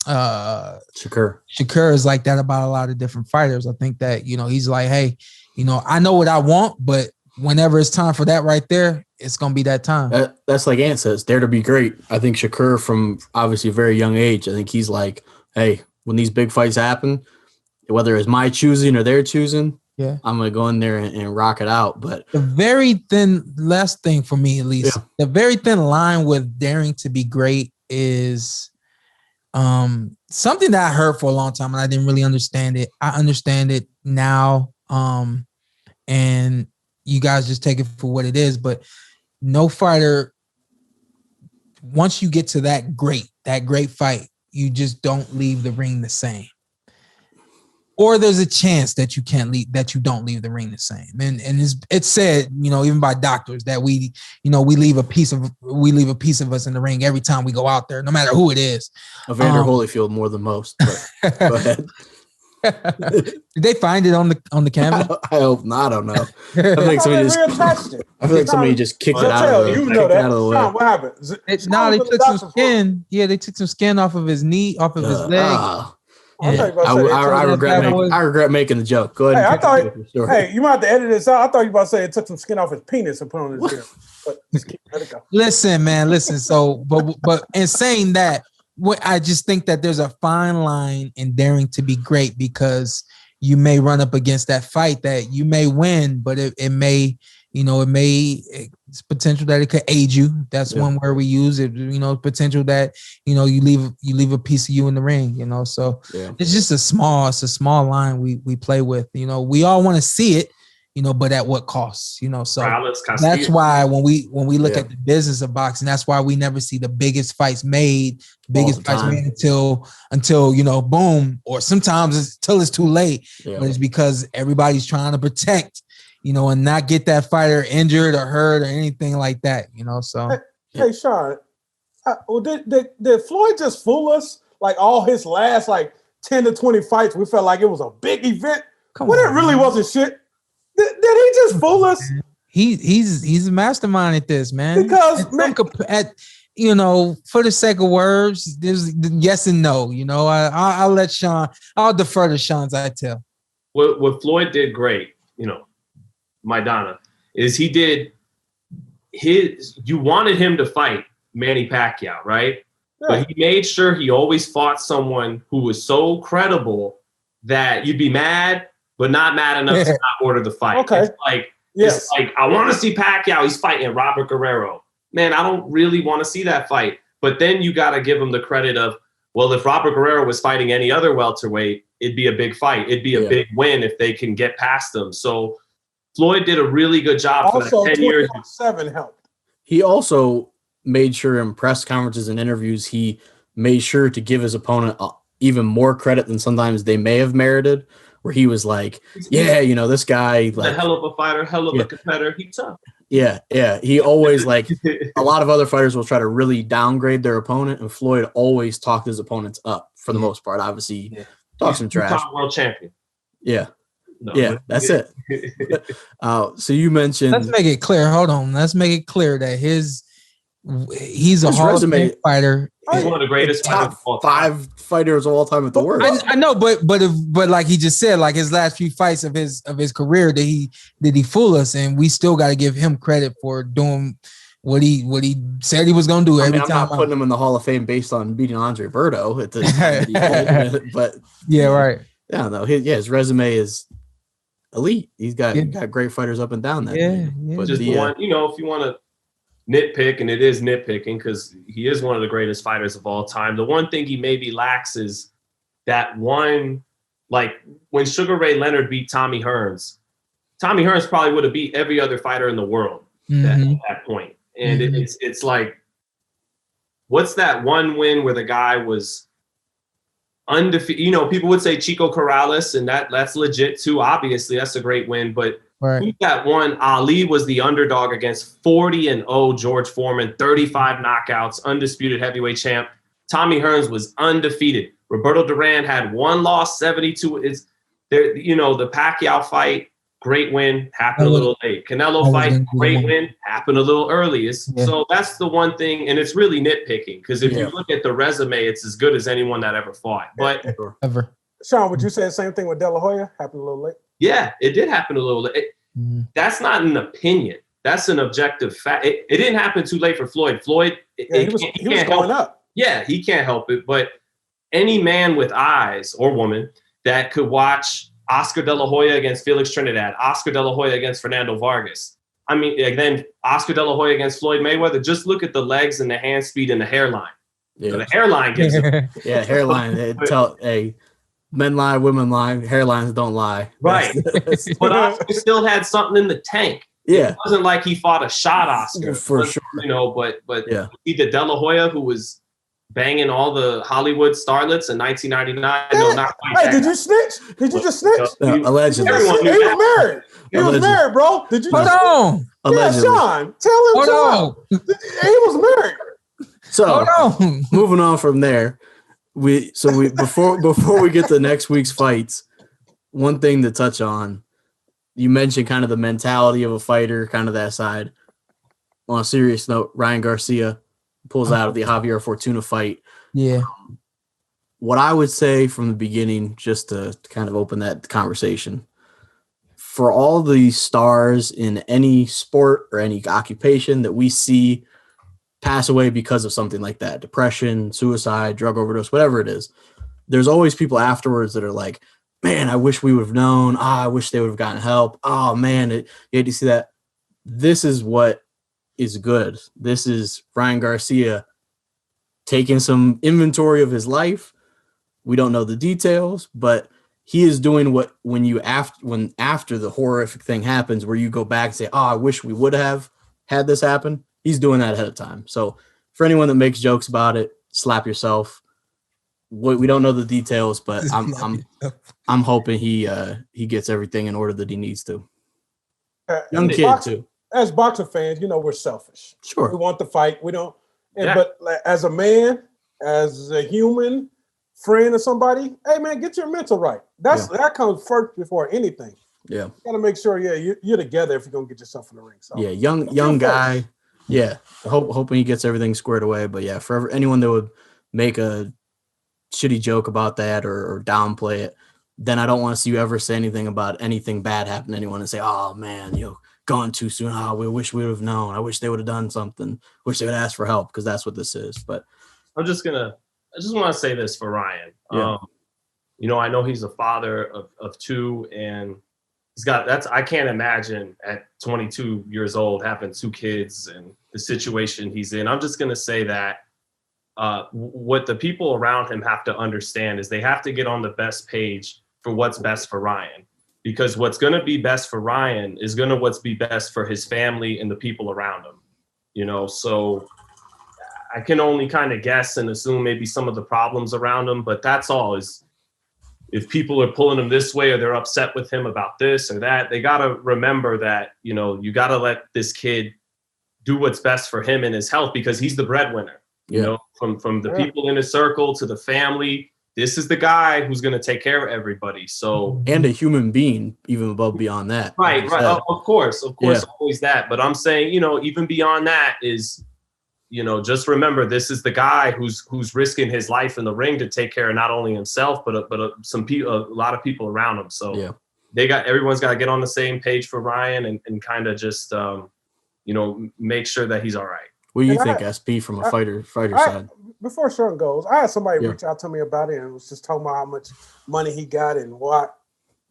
Shakur is like that about a lot of different fighters. I think that, you know, he's like, hey, you know, I know what I want, but whenever it's time for that right there, it's going to be that time. That's like Ant says, dare to be great. I think Shakur from obviously a very young age, I think he's like, hey, when these big fights happen, whether it's my choosing or their choosing, yeah, I'm going to go in there and rock it out. But the very thin, last thing for me, at least, the very thin line with daring to be great is something that I heard for a long time and I didn't really understand it. I understand it now. And you guys just take it for what it is, but no fighter, once you get to that great fight, you just don't leave the ring the same. Or there's a chance that you don't leave the ring the same. And it's said, you know, even by doctors that we leave a piece of us in the ring every time we go out there, no matter who it is. Evander Holyfield more than most. But go ahead. Did they find it on the camera? I hope not. I don't know. I feel like somebody just kicked it out of the way. What happened? They took some skin. Yeah, they took some skin off of his knee, off of his leg. I regret making the joke. Go ahead. Hey, you might have to edit this out. I thought you were about to say it took some skin off his penis and put on his ear. But let it go. Listen, man. So, but in saying that, I just think that there's a fine line in daring to be great because you may run up against that fight that you may win, but it may, it's potential that it could aid you. That's one word we use it, potential that, you leave a piece of you in the ring, so it's just a small line we play with, we all want to see it, but at what cost, so that's why when we look at the business of boxing, that's why we never see the biggest fights made until boom, or sometimes until it's too late, but it's because everybody's trying to protect, and not get that fighter injured or hurt or anything like that, so. Hey Shawn, did Floyd just fool us? Like all his last 10 to 20 fights, we felt like it was a big event. It really wasn't shit. Did he just fool us? He's a mastermind at this, man. Because for the sake of words, there's yes and no. I'll let Shawn. I'll defer to Shawn's. I tell. What Floyd did great, Maidana, is he did his. You wanted him to fight Manny Pacquiao, right? Yeah. But he made sure he always fought someone who was so credible that you'd be mad, but not mad enough to not order the fight. Okay. It's like I want to see Pacquiao. He's fighting Robert Guerrero. Man, I don't really want to see that fight. But then you got to give him the credit of, well, if Robert Guerrero was fighting any other welterweight, it'd be a big fight. It'd be a big win if they can get past them. So Floyd did a really good job for that 10 years. 7 helped. He also made sure in press conferences and interviews, he made sure to give his opponent even more credit than sometimes they may have merited. Where he was like, this guy, a hell of a fighter, hell of a competitor. He's tough. Yeah. He always a lot of other fighters will try to really downgrade their opponent, and Floyd always talked his opponents up for the most part. Obviously, talk some trash. Top world champion. Yeah. No, that's it. So you mentioned. Let's make it clear. Hold on. Let's make it clear that he's a Hall of Fame fighter. He's one of the greatest top 5 fighters of all time at the worst. I know, but like he just said, like his last few fights of his career, did he fool us? And we still got to give him credit for doing what he said he was going to do every time. I'm not putting him in the Hall of Fame based on beating Andre Berto at this time, but right. Yeah, no, his resume is elite. He's got great fighters up and down that. Yeah. But just the one, if you want to nitpick, and it is nitpicking because he is one of the greatest fighters of all time. The one thing he maybe lacks is that one, like when Sugar Ray Leonard beat Tommy Hearns probably would have beat every other fighter in the world at that point. And it's like, what's that one win where the guy was undefeated? People would say Chico Corrales, and that's legit too. Obviously, that's a great win. But Right. We got one. Ali was the underdog against 40-0 George Foreman, 35 knockouts, undisputed heavyweight champ. Tommy Hearns was undefeated. Roberto Duran had one loss, 72. It's there, the Pacquiao fight, great win, happened a little late. Canelo fight, great win, happened a little early. So that's the one thing, and it's really nitpicking because if you look at the resume, it's as good as anyone that ever fought. But ever. Sean, would you say the same thing with De La Hoya? Happened a little late? Yeah, it did happen a little late. That's not an opinion. That's an objective fact. It didn't happen too late for Floyd. Floyd, he was going up. Yeah, he can't help it. But any man with eyes or woman that could watch Oscar De La Hoya against Felix Trinidad, Oscar De La Hoya against Fernando Vargas. I mean, then Oscar De La Hoya against Floyd Mayweather. Just look at the legs and the hand speed and the hairline. Yeah. So the hairline gives it. Yeah, hairline. Men lie, women lie. Hairlines don't lie. Right. But Oscar still had something in the tank. Yeah. It wasn't like he fought a shot Oscar. For sure. But either De La Hoya, who was banging all the Hollywood starlets in 1999. No, not quite. Hey, did you snitch? Did you just snitch? Allegedly. Everyone He knew that. was married. He was married, bro. Did you Hold just on. Yeah, Allegedly. Sean. Tell him. Hold Sean. on. He was married. So Hold on. moving on from there, before we get to next week's fights, one thing to touch on, you mentioned kind of the mentality of a fighter, kind of that side. On a serious note, Ryan Garcia pulls out of the Javier Fortuna fight. Yeah. What I would say from the beginning, just to kind of open that conversation, for all the stars in any sport or any occupation that we see pass away because of something like that, depression, suicide, drug overdose, whatever it is, there's always people afterwards that are like, man, I wish we would have known. I wish they would have gotten help. Oh, man, you had to see that. This is what is good. This is Ryan Garcia taking some inventory of his life. We don't know the details, but he is doing what after the horrific thing happens, where you go back and say, oh, I wish we would have had this happen. He's doing that ahead of time. So for anyone that makes jokes about it, slap yourself. We don't know the details, but I'm hoping he gets everything in order that he needs to. Young kid too. As boxer fans, we're selfish. Sure. We want the fight. We don't. But as a man, as a human, friend of somebody, hey man, get your mental right. That comes first before anything. Yeah. You gotta make sure, you're together if you're gonna get yourself in the ring. So young guy. First. Yeah. Hoping he gets everything squared away. But yeah, for anyone that would make a shitty joke about that or downplay it, then I don't want to see you ever say anything about anything bad happen to anyone and say, oh man, gone too soon. Oh, we wish we would have known. I wish they would have done something. Wish they would ask for help, because that's what this is. But I just want to say this for Ryan. Yeah. I know he's a father of two, and he's got I can't imagine at 22 years old having two kids and the situation he's in. I'm just going to say that what the people around him have to understand is they have to get on the best page for what's best for Ryan. Because what's going to be best for Ryan is going to what's be best for his family and the people around him, So I can only kind of guess and assume maybe some of the problems around him, but that's all. Is if people are pulling him this way or they're upset with him about this or that, they got to remember that, you got to let this kid do what's best for him and his health, because he's the breadwinner, from the people in his circle to the family. This is the guy who's going to take care of everybody. So, and a human being, even above beyond that. Right. Of course, always that. But I'm saying, even beyond that is, just remember, this is the guy who's risking his life in the ring to take care of not only himself, but a lot of people around him. So everyone's got to get on the same page for Ryan and kind of just, make sure that he's all right. What do you think, SP, from a fighter side? Before Sean goes, I had somebody reach out to me about it and was just talking about how much money he got and what.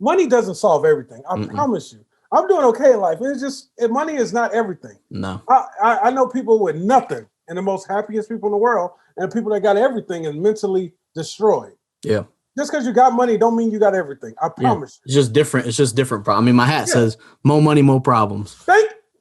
Money doesn't solve everything. I promise you. I'm doing okay in life. It's just money is not everything. No. I know people with nothing and the most happiest people in the world, and people that got everything and mentally destroyed. Yeah. Just because you got money don't mean you got everything. I promise you. It's just different. I mean, my hat says more money, more problems.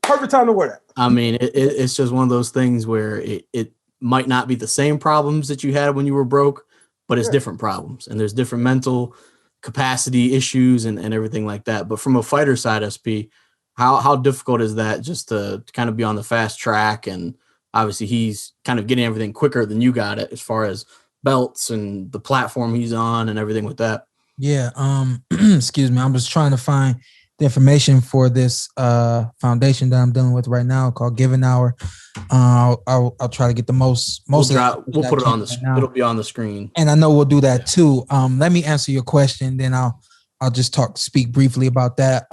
Perfect time to wear that. I mean, it's just one of those things where it might not be the same problems that you had when you were broke, but it's different problems, and there's different mental capacity issues and everything like that. But from a fighter side, SP, how difficult is that just to kind of be on the fast track? And obviously he's kind of getting everything quicker than you got it as far as belts and the platform he's on and everything with that. Yeah. Excuse me. I'm just trying to find the information for this foundation that I'm dealing with right now called Giving Hour. I'll try to get the most. We'll put it on the. Right, it'll be on the screen, and I know we'll do that too. Let me answer your question, then I'll just speak briefly about that.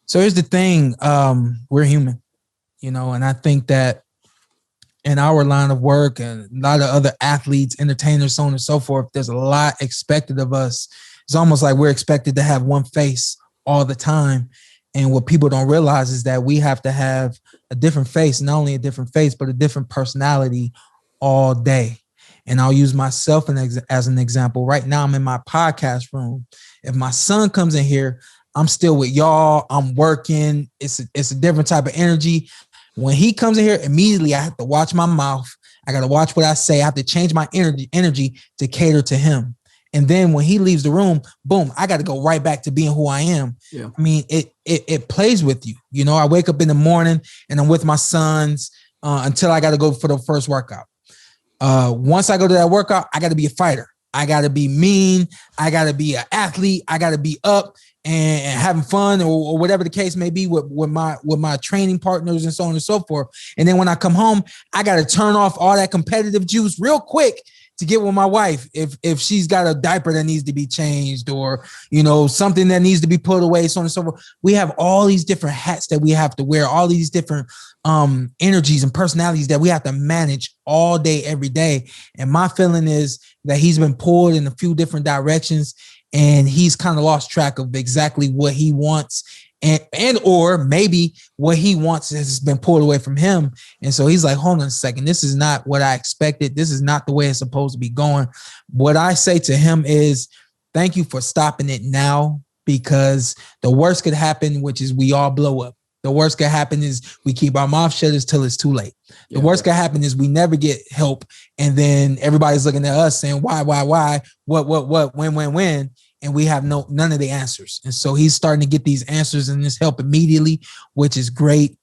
So here's the thing: we're human, and I think that in our line of work and a lot of other athletes, entertainers, so on and so forth, there's a lot expected of us. It's almost like we're expected to have one face all the time. And what people don't realize is that we have to have a different face, not only a different face, but a different personality all day. And I'll use myself as an example. Right now, I'm in my podcast room. If my son comes in here, I'm still with y'all. I'm working. It's a different type of energy. When he comes in here, immediately I have to watch my mouth. I got to watch what I say. I have to change my energy to cater to him. And then when he leaves the room, boom, I got to go right back to being who I am. Yeah. I mean, it plays with you. I wake up in the morning and I'm with my sons until I got to go for the first workout. Once I go to that workout, I got to be a fighter. I got to be mean. I got to be an athlete. I got to be up and having fun or whatever the case may be with my training partners and so on and so forth. And then when I come home, I got to turn off all that competitive juice real quick to get with my wife. If she's got a diaper that needs to be changed or, something that needs to be put away, so on and so forth. We have all these different hats that we have to wear, all these different energies and personalities that we have to manage all day, every day. And my feeling is that he's been pulled in a few different directions and he's kind of lost track of exactly what he wants and or maybe what he wants has been pulled away from him. And so he's like, hold on a second. This is not what I expected. This is not the way it's supposed to be going. What I say to him is thank you for stopping it now, because the worst could happen, which is we all blow up. The worst could happen is we keep our mouth shut until it's too late. The worst could happen is we never get help. And then everybody's looking at us saying, why, what, when, and we have none of the answers. And so he's starting to get these answers and this help immediately, which is great.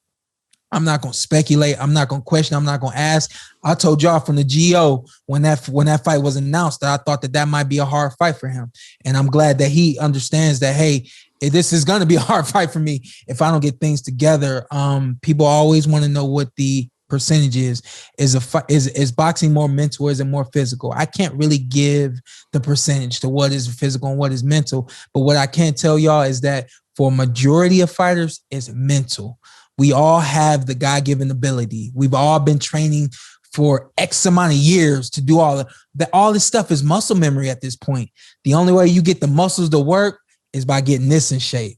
I'm not going to speculate. I'm not going to question. I'm not going to ask. I told y'all from the GO when that fight was announced that I thought that might be a hard fight for him. And I'm glad that he understands that, hey, this is going to be a hard fight for me if I don't get things together. People always want to know what the percentage is. Is boxing more mental or is it more physical? I can't really give the percentage to what is physical and what is mental. But what I can tell y'all is that for a majority of fighters, it's mental. We all have the God-given ability. We've all been training for X amount of years to do all that. All this stuff is muscle memory at this point. The only way you get the muscles to work is by getting this in shape.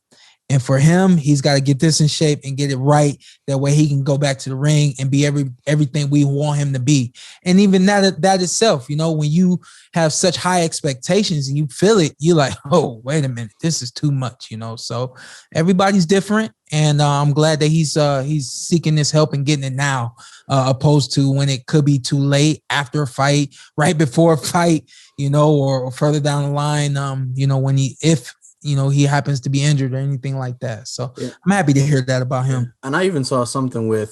And for him, he's got to get this in shape and get it right. That way he can go back to the ring and be everything we want him to be. And even that itself, when you have such high expectations and you feel it, you're like, oh, wait a minute, this is too much, So everybody's different. And I'm glad that he's seeking this help and getting it now, opposed to when it could be too late after a fight, right before a fight, or further down the line, when he happens to be injured or anything like that. So yeah. I'm happy to hear that about him. And I even saw something where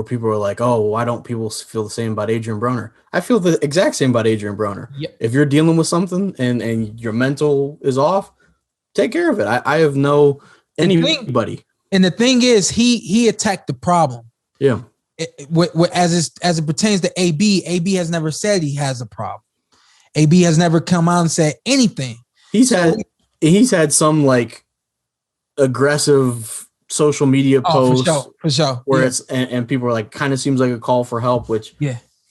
people were like, oh, why don't people feel the same about Adrian Broner? I feel the exact same about Adrian Broner. Yep. If you're dealing with something and your mental is off, take care of it. I have anybody. And the thing is, he attacked the problem. Yeah. As it pertains to AB has never said he has a problem. AB has never come out and said anything. He's had some like aggressive social media posts for sure. Where it's and people are like, kind of seems like a call for help, which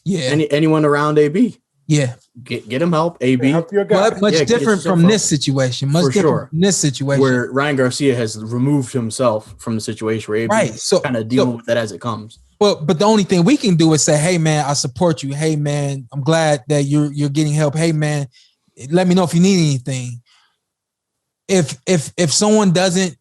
anyone around AB, get him help. AB, but much different from this situation. Much different from this situation where Ryan Garcia has removed himself from the situation where AB is kind of dealing with it as it comes. But the only thing we can do is say, hey man, I support you. Hey man, I'm glad that you're getting help. Hey man, let me know if you need anything. If someone doesn't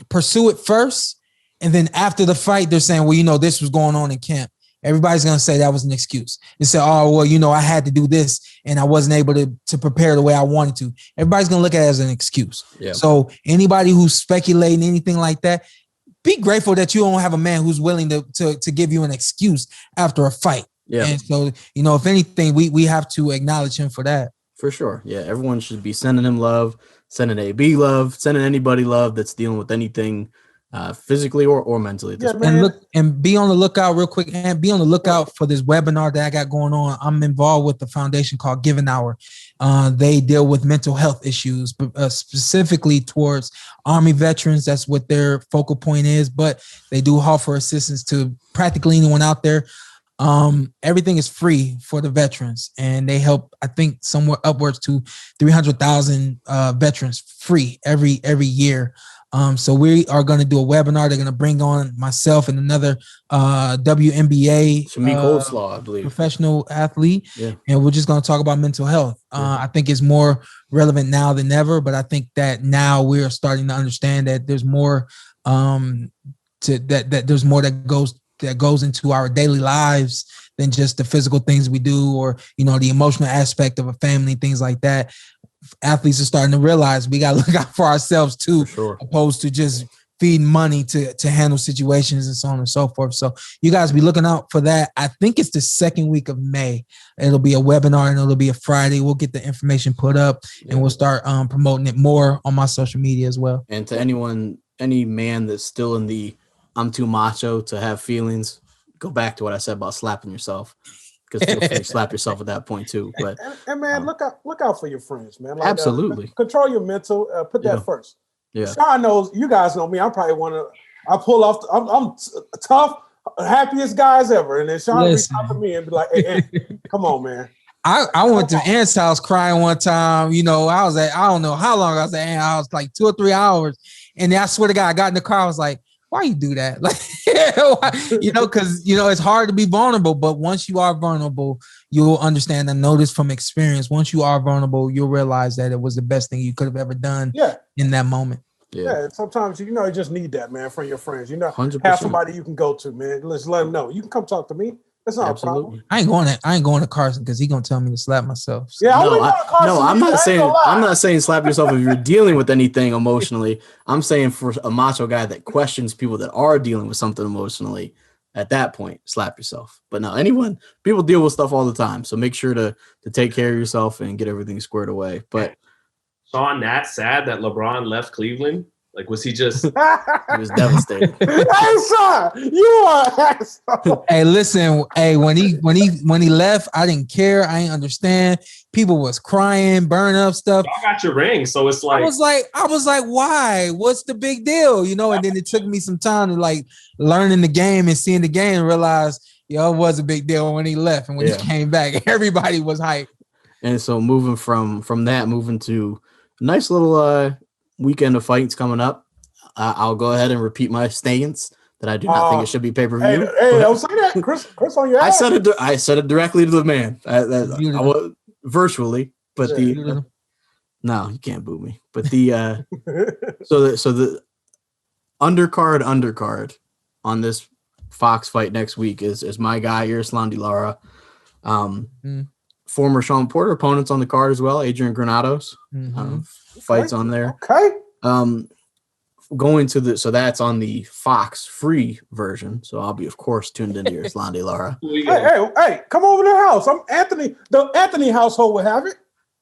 pursue it first, and then after the fight, they're saying, well, this was going on in camp. everybody's going to say that was an excuse and say, oh, well, I had to do this and I wasn't able to prepare the way I wanted to. Everybody's going to look at it as an excuse. Yeah. So anybody who's speculating anything like that, be grateful that you don't have a man who's willing to give you an excuse after a fight. Yeah. And so, if anything, we have to acknowledge him for that. For sure. Yeah. Everyone should be sending him love, sending AB love, sending anybody love that's dealing with anything physically or mentally. And be on the lookout real quick, and be on the lookout for this webinar that I got going on. I'm involved with the foundation called Give an Hour. They deal with mental health issues, specifically towards Army veterans. That's what their focal point is, but they do offer assistance to practically anyone out there. Everything is free for the veterans, and they help, I think, somewhere upwards to 300,000 veterans free every year. So we are going to do a webinar. They're going to bring on myself and another WNBA Coleslaw, I believe, professional athlete, and we're just going to talk about mental health. I think it's more relevant now than ever, but I think that now we are starting to understand that there's more there's more that goes into our daily lives than just the physical things we do, or the emotional aspect of a family, things like that. Athletes are starting to realize we got to look out for ourselves too, opposed to just feeding money to handle situations and so on and so forth. So you guys be looking out for that. I think it's the second week of May. It'll be a webinar and it'll be a Friday. We'll get the information put up and we'll start promoting it more on my social media as well. And to any man that's still in the I'm too macho to have feelings, go back to what I said about slapping yourself, because feel free to slap yourself at that point too. But and man, look out for your friends, man. Like, absolutely. Control your mental. Put that first. Yeah. Shawn knows. You guys know me. I'm probably I pull off. I'm tough, happiest guys ever. And then Shawn reached out to me and be like, "Hey, come on, man." I went to Ant's house crying one time. I was I don't know how long I was at Ant's house, like 2 or 3 hours. And then I swear to God, I got in the car. I was like, why you do that? Like, because, it's hard to be vulnerable, but once you are vulnerable, you'll understand and notice from experience. Once you are vulnerable, you'll realize that it was the best thing you could have ever done in that moment. Yeah. Sometimes, you just need that, man, from your friends. 100%. Have somebody you can go to, man. Let's let them know. You can come talk to me. That's not a problem. I ain't going to Carson because he's gonna tell me to slap myself. So. Yeah, I'm not saying slap yourself if you're dealing with anything emotionally. I'm saying for a macho guy that questions people that are dealing with something emotionally, at that point, slap yourself. But no, people deal with stuff all the time, so make sure to take care of yourself and get everything squared away. But Shawn, that's sad that LeBron left Cleveland. Like, was he just? He was devastated. Hey, son, you are an asshole. Hey, listen. Hey, when he left, I didn't care. I didn't understand. People was crying, burn up stuff. Y'all got your ring, so it's like. I was like, why? What's the big deal? And then it took me some time to like learning the game and seeing the game and realize, it was a big deal when he left, and when he came back, everybody was hyped. And so moving from that, moving to a nice little weekend of fights coming up. I'll go ahead and repeat my stance that I do not think it should be pay-per-view. Hey, don't say that, Chris on your ass. I said it directly to the man. I was virtually, but no, you can't boo me. But the so the undercard on this Fox fight next week is my guy Ruslan Lara. Former Shawn Porter opponents on the card as well. Adrian Granados fights on there. Okay. Going to so that's on the Fox free version. So I'll be, of course, tuned into Ruslan Lara. Hey, come over to the house. I'm Anthony. The Anthony household will have it.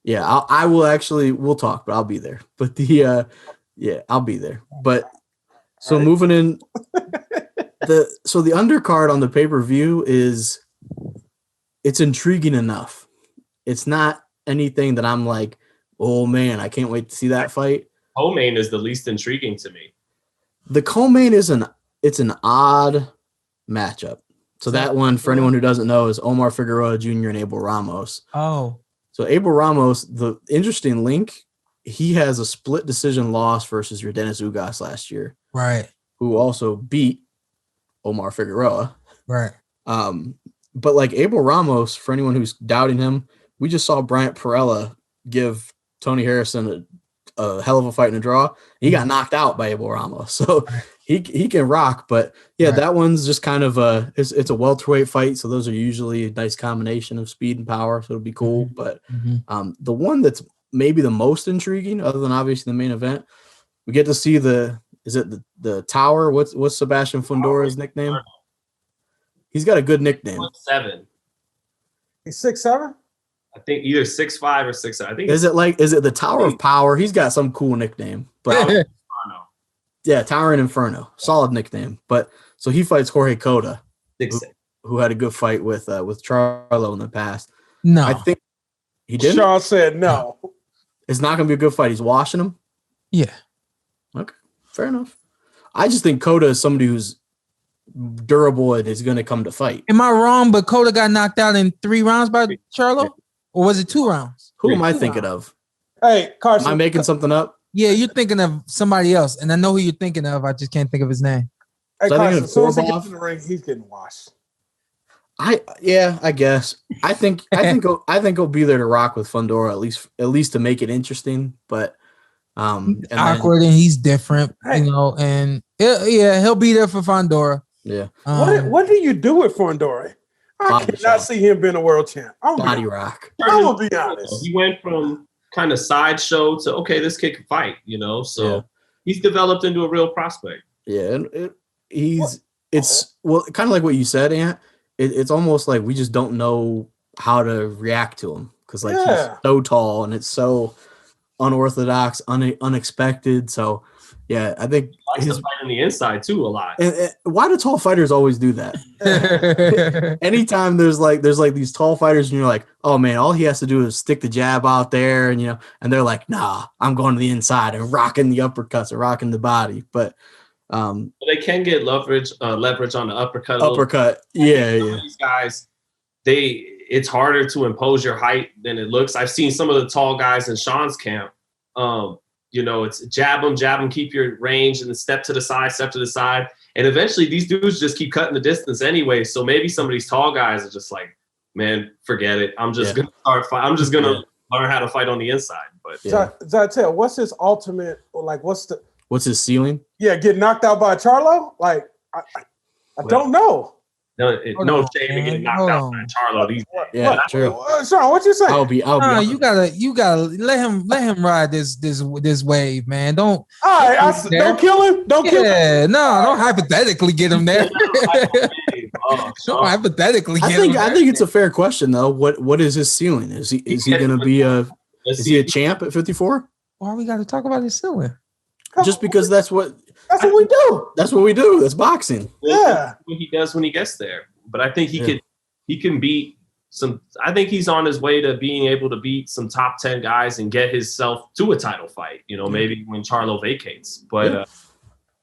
Yeah, I will actually. We'll talk, but I'll be there. But I'll be there. But so moving in, the undercard on the pay-per-view it's intriguing enough. It's not anything that I'm like, oh man, I can't wait to see that fight. Co-main is the least intriguing to me. The co-main it's an odd matchup. So that one, for anyone who doesn't know, is Omar Figueroa Jr. and Abel Ramos. Oh. So Abel Ramos, the interesting link, he has a split decision loss versus Yordenis Ugas last year. Right. Who also beat Omar Figueroa. Right. But like Abel Ramos, for anyone who's doubting him, we just saw Bryant Perella give Tony Harrison a hell of a fight in a draw. He got knocked out by Abel Ramos. So he can rock, but yeah, Right. that one's just kind of it's a welterweight fight, so those are usually a nice combination of speed and power, so it'll be cool. Mhm. But Mhm. the one that's maybe the most intriguing, other than obviously the main event, we get to see the Tower? What's Sebastian Fundora's nickname? He's got a good nickname. 7. He's 6'7"? I think either 6'5" or 6'7". I think Is it the Tower of Power? He's got some cool nickname, but Inferno. yeah, Tower and Inferno, solid nickname. But so he fights Jorge Cota, 6'6". who had a good fight with Charlo in the past. No. I think he didn't. Shawn said no. It's not going to be a good fight. He's washing him. Yeah. Okay, fair enough. I just think Cota is somebody who's durable and is going to come to fight. Am I wrong? But Cota got knocked out in 3 rounds by Charlo? Or was it 2 rounds? Who am I thinking of? Hey, Carson. Am I making something up? Yeah, you're thinking of somebody else. And I know who you're thinking of. I just can't think of his name. Hey, So I think Carson, it's as soon as he Korobov. gets in the ring, he's getting washed. I guess. I think he'll be there to rock with Fundora at least to make it interesting. But and then- Awkward and he's different, you know, and he'll be there for Fondora. yeah, What do you do with Fondora? I Body cannot shot. see him being a world champ. I'm body gonna rock. be honest. He went from kind of sideshow to okay, this kid can fight, So Yeah. he's developed into a real prospect. Yeah, and it's kind of like what you said, Ant. It's almost like we just don't know how to react to him because he's so tall and it's so unorthodox, unexpected. So yeah, I think He likes to fight on the inside too a lot. and why do tall fighters always do that? Anytime there's like these tall fighters and you're like, oh man, all he has to do is stick the jab out there, and and they're like, nah, I'm going to the inside and rocking the uppercuts and rocking the body, but. They can get leverage on the uppercut. Uppercut, yeah. These guys, it's harder to impose your height than it looks. I've seen some of the tall guys in Shawn's camp. It's jab them, keep your range, and then step to the side, and eventually these dudes just keep cutting the distance anyway. So maybe some of these tall guys are just like, man, forget it. I'm just gonna start fight. I'm just gonna learn how to fight on the inside. But Zittel, what's his ultimate? Like, What's his ceiling? Yeah, get knocked out by Charlo? Like, I don't know. no shame in getting knocked out by Charlo. Yeah, true. Shawn, what you saying? I'll be. You gotta let him ride this wave, man. Don't. All right, don't kill him. Don't kill him. Yeah, no, don't hypothetically get him there. Don't hypothetically get him there. I think it's a fair question though. What is his ceiling? Is he going to be a champ at 54? Why we got to talk about his ceiling? Just because that's what we do. That's what we do. That's boxing. Yeah, what he does when he gets there. But I think he can beat some. I think he's on his way to being able to beat some top 10 guys and get himself to a title fight. Maybe when Charlo vacates. But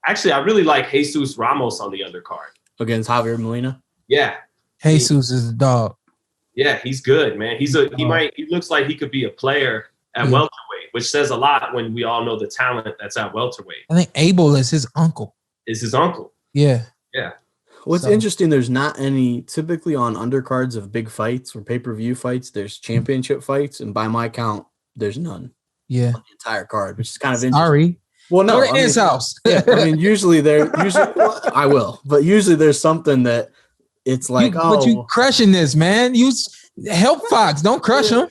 actually, I really like Jesus Ramos on the undercard Against Javier Molina. Yeah, Jesus is a dog. Yeah, he's good, man. He looks like he could be a player at welterweight, which says a lot when we all know the talent that's at welterweight. I think Abel is his uncle. Is his uncle. Yeah. Yeah. What's interesting, there's not any, typically on undercards of big fights or pay-per-view fights, there's championship fights, and by my count, there's none. Yeah. On the entire card, which is kind of interesting. Sorry. Well, no. Go to his house. Yeah, usually I will, but usually there's something that it's like, but you crushing this, man. You help Fox, don't crush him.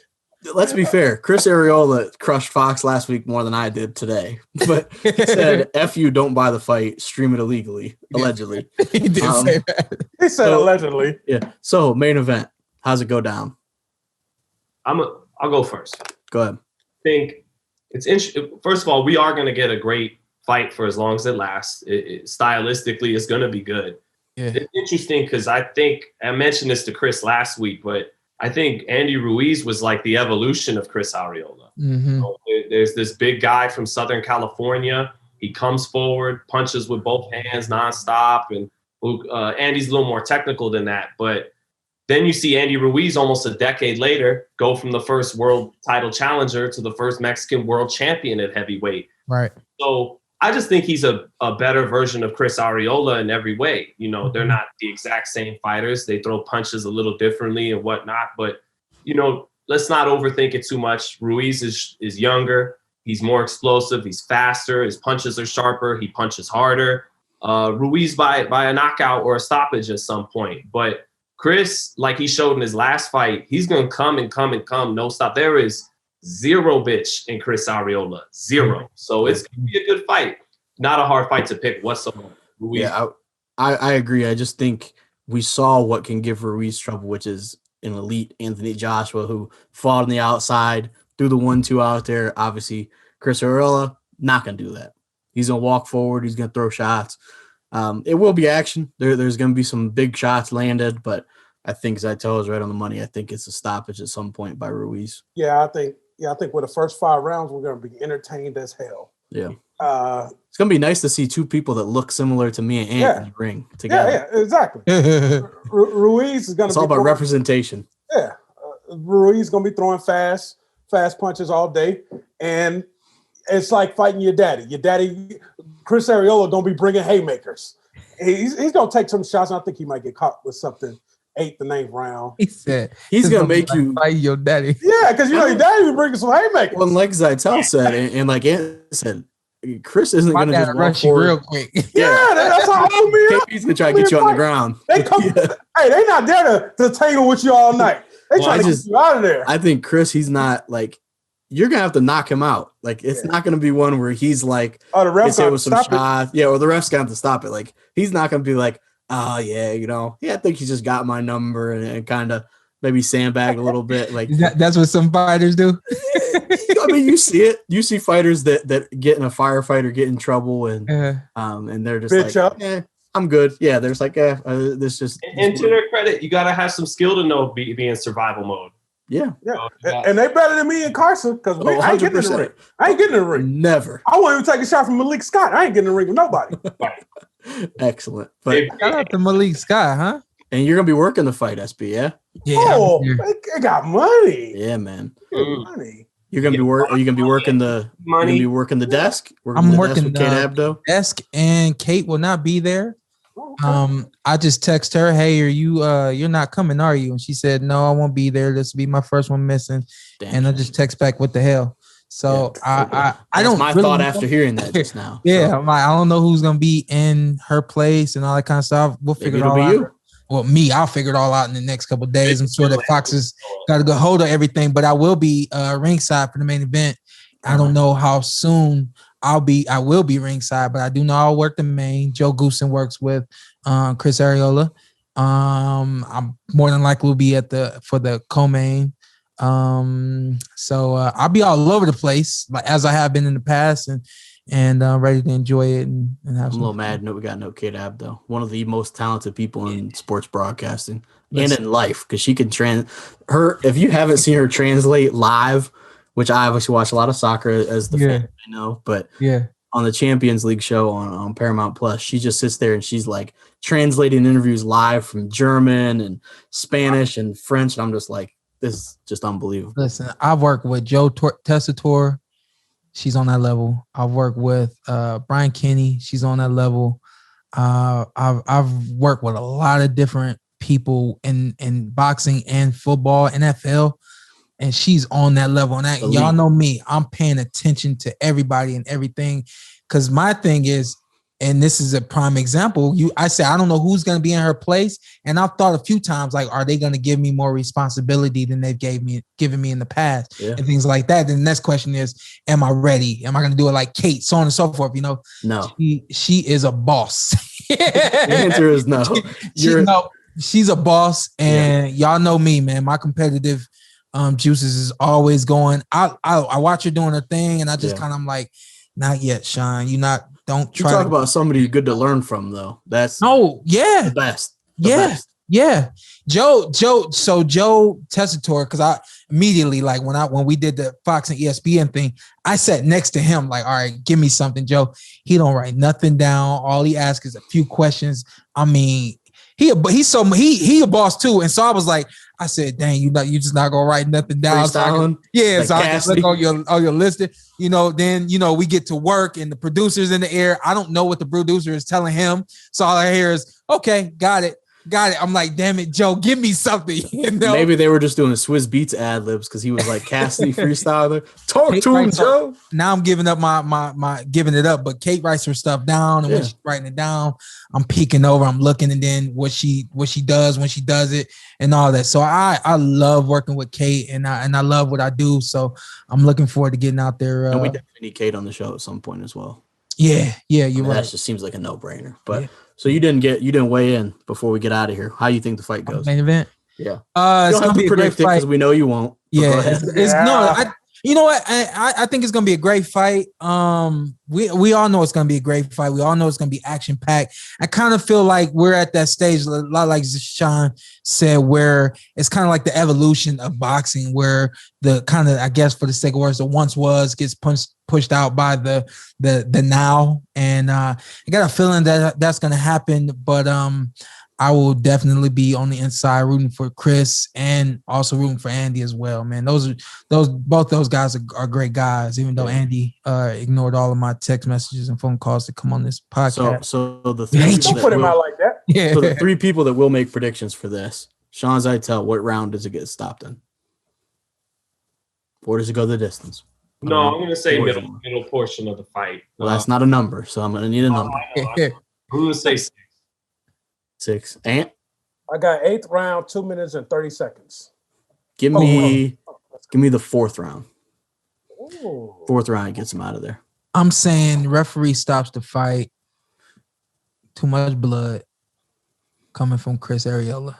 Let's be fair. Chris Arreola crushed Fox last week more than I did today. But he said, F you, don't buy the fight, stream it illegally, allegedly. He did say that. He said allegedly. Yeah. So, main event. How's it go down? I'll go first. Go ahead. I think it's interesting. First of all, we are going to get a great fight for as long as it lasts. Stylistically, it's going to be good. Yeah. It's interesting because I think I mentioned this to Chris last week, but I think Andy Ruiz was like the evolution of Chris Arreola. Mm-hmm. There's this big guy from Southern California. He comes forward, punches with both hands nonstop, and Andy's a little more technical than that. But then you see Andy Ruiz almost a decade later go from the first world title challenger to the first Mexican world champion at heavyweight. Right. So I just think he's a better version of Chris Arreola in every way. They're not the exact same fighters. They throw punches a little differently and whatnot. But, let's not overthink it too much. Ruiz is younger. He's more explosive. He's faster. His punches are sharper. He punches harder. Ruiz by a knockout or a stoppage at some point. But Chris, like he showed in his last fight, he's going to come and come and come, no stop. There is zero bitch in Chris Arreola, zero. So it's going to be a good fight. Not a hard fight to pick whatsoever. Ruiz. Yeah, I agree. I just think we saw what can give Ruiz trouble, which is an elite Anthony Joshua who fought on the outside, threw the 1-2 out there. Obviously, Chris Arreola, not going to do that. He's going to walk forward. He's going to throw shots. It will be action. There's going to be some big shots landed, but I think Zittel is right on the money. I think it's a stoppage at some point by Ruiz. Yeah, I think with the first 5 rounds, we're going to be entertained as hell. Yeah. It's going to be nice to see two people that look similar to me and Anthony ring together. Yeah, exactly. Ruiz is going to be... It's all about representation. Yeah. Ruiz is going to be throwing fast punches all day. And it's like fighting your daddy. Your daddy, Chris Arreola, don't be bringing haymakers. He's going to take some shots, and I think he might get caught with something 8th or 9th round. He said he's going to make you fight your daddy. Yeah, because you know your daddy be bringing some haymakers. Well, like Zittel said, and like Anthony said, Chris isn't going to just rush you real quick. Yeah, that's how he's going to try to get you on the ground. They come, hey, they not there to tangle with you all night. They trying to get you out of there. I think Chris, he's not like, you're going to have to knock him out. Like, it's not going to be one where he's like, the ref's got to some shots. Yeah, or the ref's got to stop it. Like, he's not going to be like, oh, yeah, I think he just got my number and kind of maybe sandbagged a little bit. Like that's what some fighters do. I mean, you see it. You see fighters that get in a firefight or get in trouble and they're just bitch like, I'm good. Yeah, there's like, this just. And to their credit, you got to have some skill to know be in survival mode. Yeah. And they better than me and Carson because I ain't getting in the ring. I ain't getting in the ring. Never. I won't even take a shot from Malik Scott. I ain't getting in the ring with nobody. Excellent. But shout out to Malik Scott, huh? And you're gonna be working the fight, SB, yeah? Yeah. Oh, they got money. Yeah, man. Money. You're gonna be Are you gonna be working the money? You're gonna be working the desk? I'm working the Kate Abdo. Desk, and Kate will not be there. I just text her, hey, are you you're not coming, are you? And she said, no, I won't be there. This will be my first one missing. And I just text back, what the hell? So I don't. My really thought know. after hearing that just now. Yeah, So. I'm like, I don't know who's gonna be in her place and all that kind of stuff. We'll figure it all out. You. Well, me, I'll figure it all out in the next couple of days. I'm sure that Fox has got to go hold of everything, but I will be ringside for the main event. I don't know how soon I will be ringside, but I do know I'll work the main. Joe Goosen works with Chris Arreola. I'm more than likely will be for the co-main. So I'll be all over the place, like as I have been in the past, and ready to enjoy it and have. I'm a little mad. No, we got no Kate Abdo, one of the most talented people in sports broadcasting and in life, because she can her. If you haven't seen her translate live, which I obviously watch a lot of soccer as the fan, I know, but on the Champions League show on Paramount Plus, she just sits there and she's like translating interviews live from German and Spanish and French, and I'm just like, this is just unbelievable. Listen, I've worked with Joe Tessitore. She's on that level. I've worked with Brian Kenny. She's on that level. I've worked with a lot of different people in boxing and football, NFL, and she's on that level. And y'all know me. I'm paying attention to everybody and everything, because my thing is, and this is a prime example. I say I don't know who's going to be in her place, and I've thought a few times, like, are they going to give me more responsibility than they've given me in the past, and things like that. Then the next question is, am I ready? Am I going to do it like Kate, so on and so forth? No. She is a boss. The answer is no. She's a boss, and y'all know me, man. My competitive juices is always going. I watch her doing her thing, and I just kind of am like, not yet, Shawn. Don't try. You talk about somebody good to learn from, though. That's the best. Yeah. Joe Tessitore, because I immediately, like, when we did the Fox and ESPN thing, I sat next to him, like, all right, give me something, Joe. He don't write nothing down. All he asks is a few questions. I mean, he a boss too. And so I was like, I said, dang, you just not gonna write nothing down. So I can look on your list. Then we get to work and the producer's in the air. I don't know what the producer is telling him. So all I hear is, okay, got it. got it. I'm like, damn it, Joe, give me something. You know? Maybe they were just doing Swiss Beats ad libs because he was like Cassidy freestyler. Talk to him, Joe. Now I'm giving up my giving it up, but Kate writes her stuff down, and when she's writing it down, I'm peeking over, I'm looking, and then what she does when she does it and all that. So I love working with Kate, and I love what I do. So I'm looking forward to getting out there. And we definitely need Kate on the show at some point as well. Yeah, you're right. That just seems like a no-brainer. But so you didn't weigh in before we get out of here. How you think the fight goes? Main event. Yeah. It's gonna be a great fight because we know you won't. Yeah, you know what? I think it's gonna be a great fight. We all know it's gonna be a great fight. We all know it's gonna be action packed. I kind of feel like we're at that stage, a lot like Shawn said, where it's kind of like the evolution of boxing, where the kind of, I guess for the sake of words, the once was gets pushed out by the now, and I got a feeling that that's gonna happen, but I will definitely be on the inside rooting for Chris and also rooting for Andy as well, man. Both those guys are great guys, even though Andy ignored all of my text messages and phone calls to come on this podcast. So the three Don't put him out like that. Yeah. So the three people that will make predictions for this: Shawn Zittel, what round does it get stopped in? Or does it go the distance? No, I'm gonna say middle portion of the fight. Well, that's not a number, so I'm gonna need a number. I'm gonna say 6. 6. Ant? I got 8th round, 2 minutes and 30 seconds. Give me the 4th round. Ooh. 4th round gets him out of there. I'm saying referee stops the fight. Too much blood coming from Chris Arreola.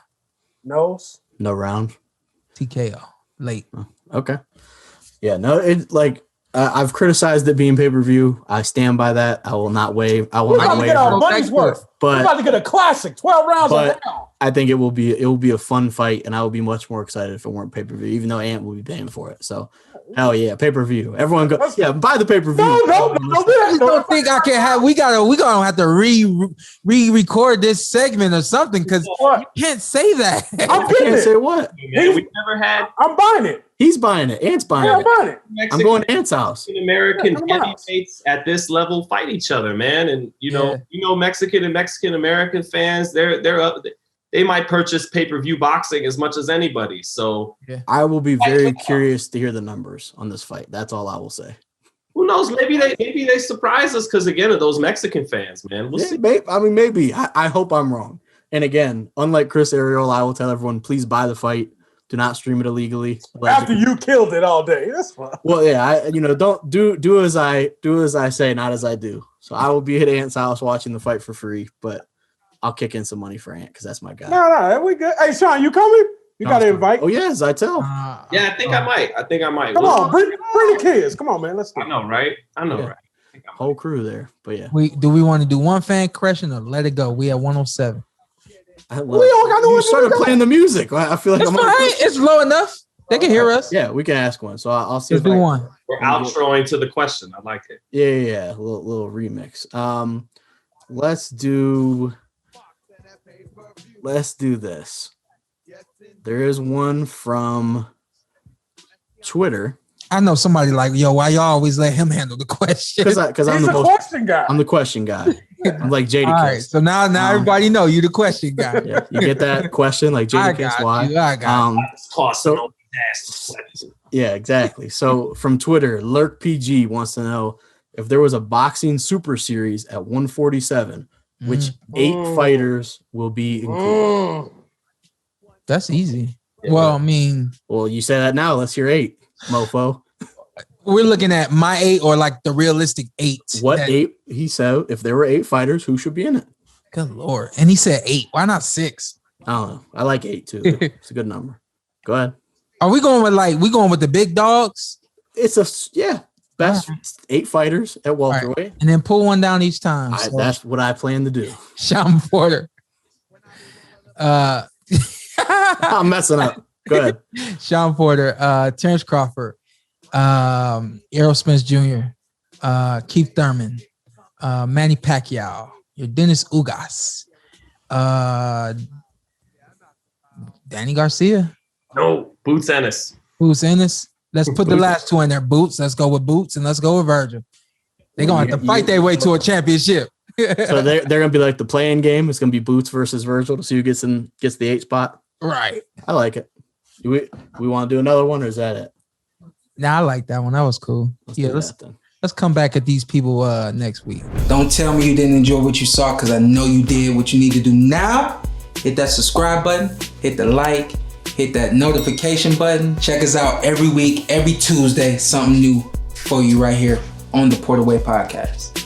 Nose? No round. TKO. Late. Oh, okay. Yeah, no, it like I've criticized it being pay-per-view. I stand by that. I will not waive. I will We're not about to get our waive. money's worth. But we're about to get a classic. 12 rounds of hell. I think it will be a fun fight, and I would be much more excited if it weren't pay-per-view, even though Ant will be paying for it. So hell yeah, pay-per-view. Everyone go buy the pay-per-view. No. I don't think I can have. We gonna have to re-record this segment or something, because you can't say that. I'm getting it. Say what? Man, we never had. I'm buying it. He's buying it. Ant's buying Yeah, it. I'm buying it. I'm going to Ant's house. American heavyweights at this level fight each other, man, and Mexican and Mexican American fans, they're up. They might purchase pay-per-view boxing as much as anybody. So I will be very curious to hear the numbers on this fight. That's all I will say. Who knows? Maybe they surprise us because again of those Mexican fans, man. We'll see. Maybe. I hope I'm wrong. And again, unlike Chris Arreola, I will tell everyone, please buy the fight. Do not stream it illegally. After you killed it all day. That's fine. Well, yeah, don't do as I say, not as I do. So I will be at Ant's house watching the fight for free, but I'll kick in some money for Ant because that's my guy. No, we good. Hey, Shawn, you coming? You got to invite. Oh yeah, Zittel. Yeah, I think I might. Come on, bring the kids. Come on, man. Let's go. I know, right? Right? Whole crew there, but yeah. Do we want to do one fan question or let it go? We at 107. You started playing the music. I feel like it's low enough. They can hear us. Yeah, we can ask one. So I'll see. Let's do one. We're outroing to the question. I like it. Yeah. A little remix. Let's do this. There is one from Twitter. I know somebody like, yo, why y'all always let him handle the question? Because I'm the question guy. I'm the question guy. I'm like JD. All right, so now everybody know you the question guy. Yeah, you get that question like JD Kiss. Why? I got yeah, exactly. So from Twitter, Lurk PG wants to know if there was a boxing super series at 147, which 8 fighters will be included. That's easy. Yeah, well, you say that now. Let's hear 8, mofo. We're looking at my 8 or like the realistic 8. What 8? He said if there were 8 fighters, who should be in it? Good Lord. And he said 8. Why not 6? I don't know. I like 8 too. It's a good number. Go ahead. Are we going with the big dogs? It's best 8 fighters at welterweight. Right. And then pull one down each time. That's what I plan to do. Shawn Porter. I'm messing up. Go ahead. Shawn Porter, Terrence Crawford, Errol Spence Jr., Keith Thurman, Manny Pacquiao, your Dennis Ugas, Danny Garcia. No, Boots Ennis. Let's put the last 2 in there. Boots. Let's go with Boots and let's go with Virgil. They're going to have to fight their way to a championship. So they're gonna be like the playing game. It's gonna be Boots versus Virgil to see who gets the 8 spot. Right. I like it. Do we want to do another one, or is that it? Nah, I like that one. That was cool. Let's come back at these people next week. Don't tell me you didn't enjoy what you saw, because I know you did. What you need to do now, hit that subscribe button, hit the like, hit that notification button. Check us out every week, every Tuesday, something new for you right here on the Porterweight Podcast.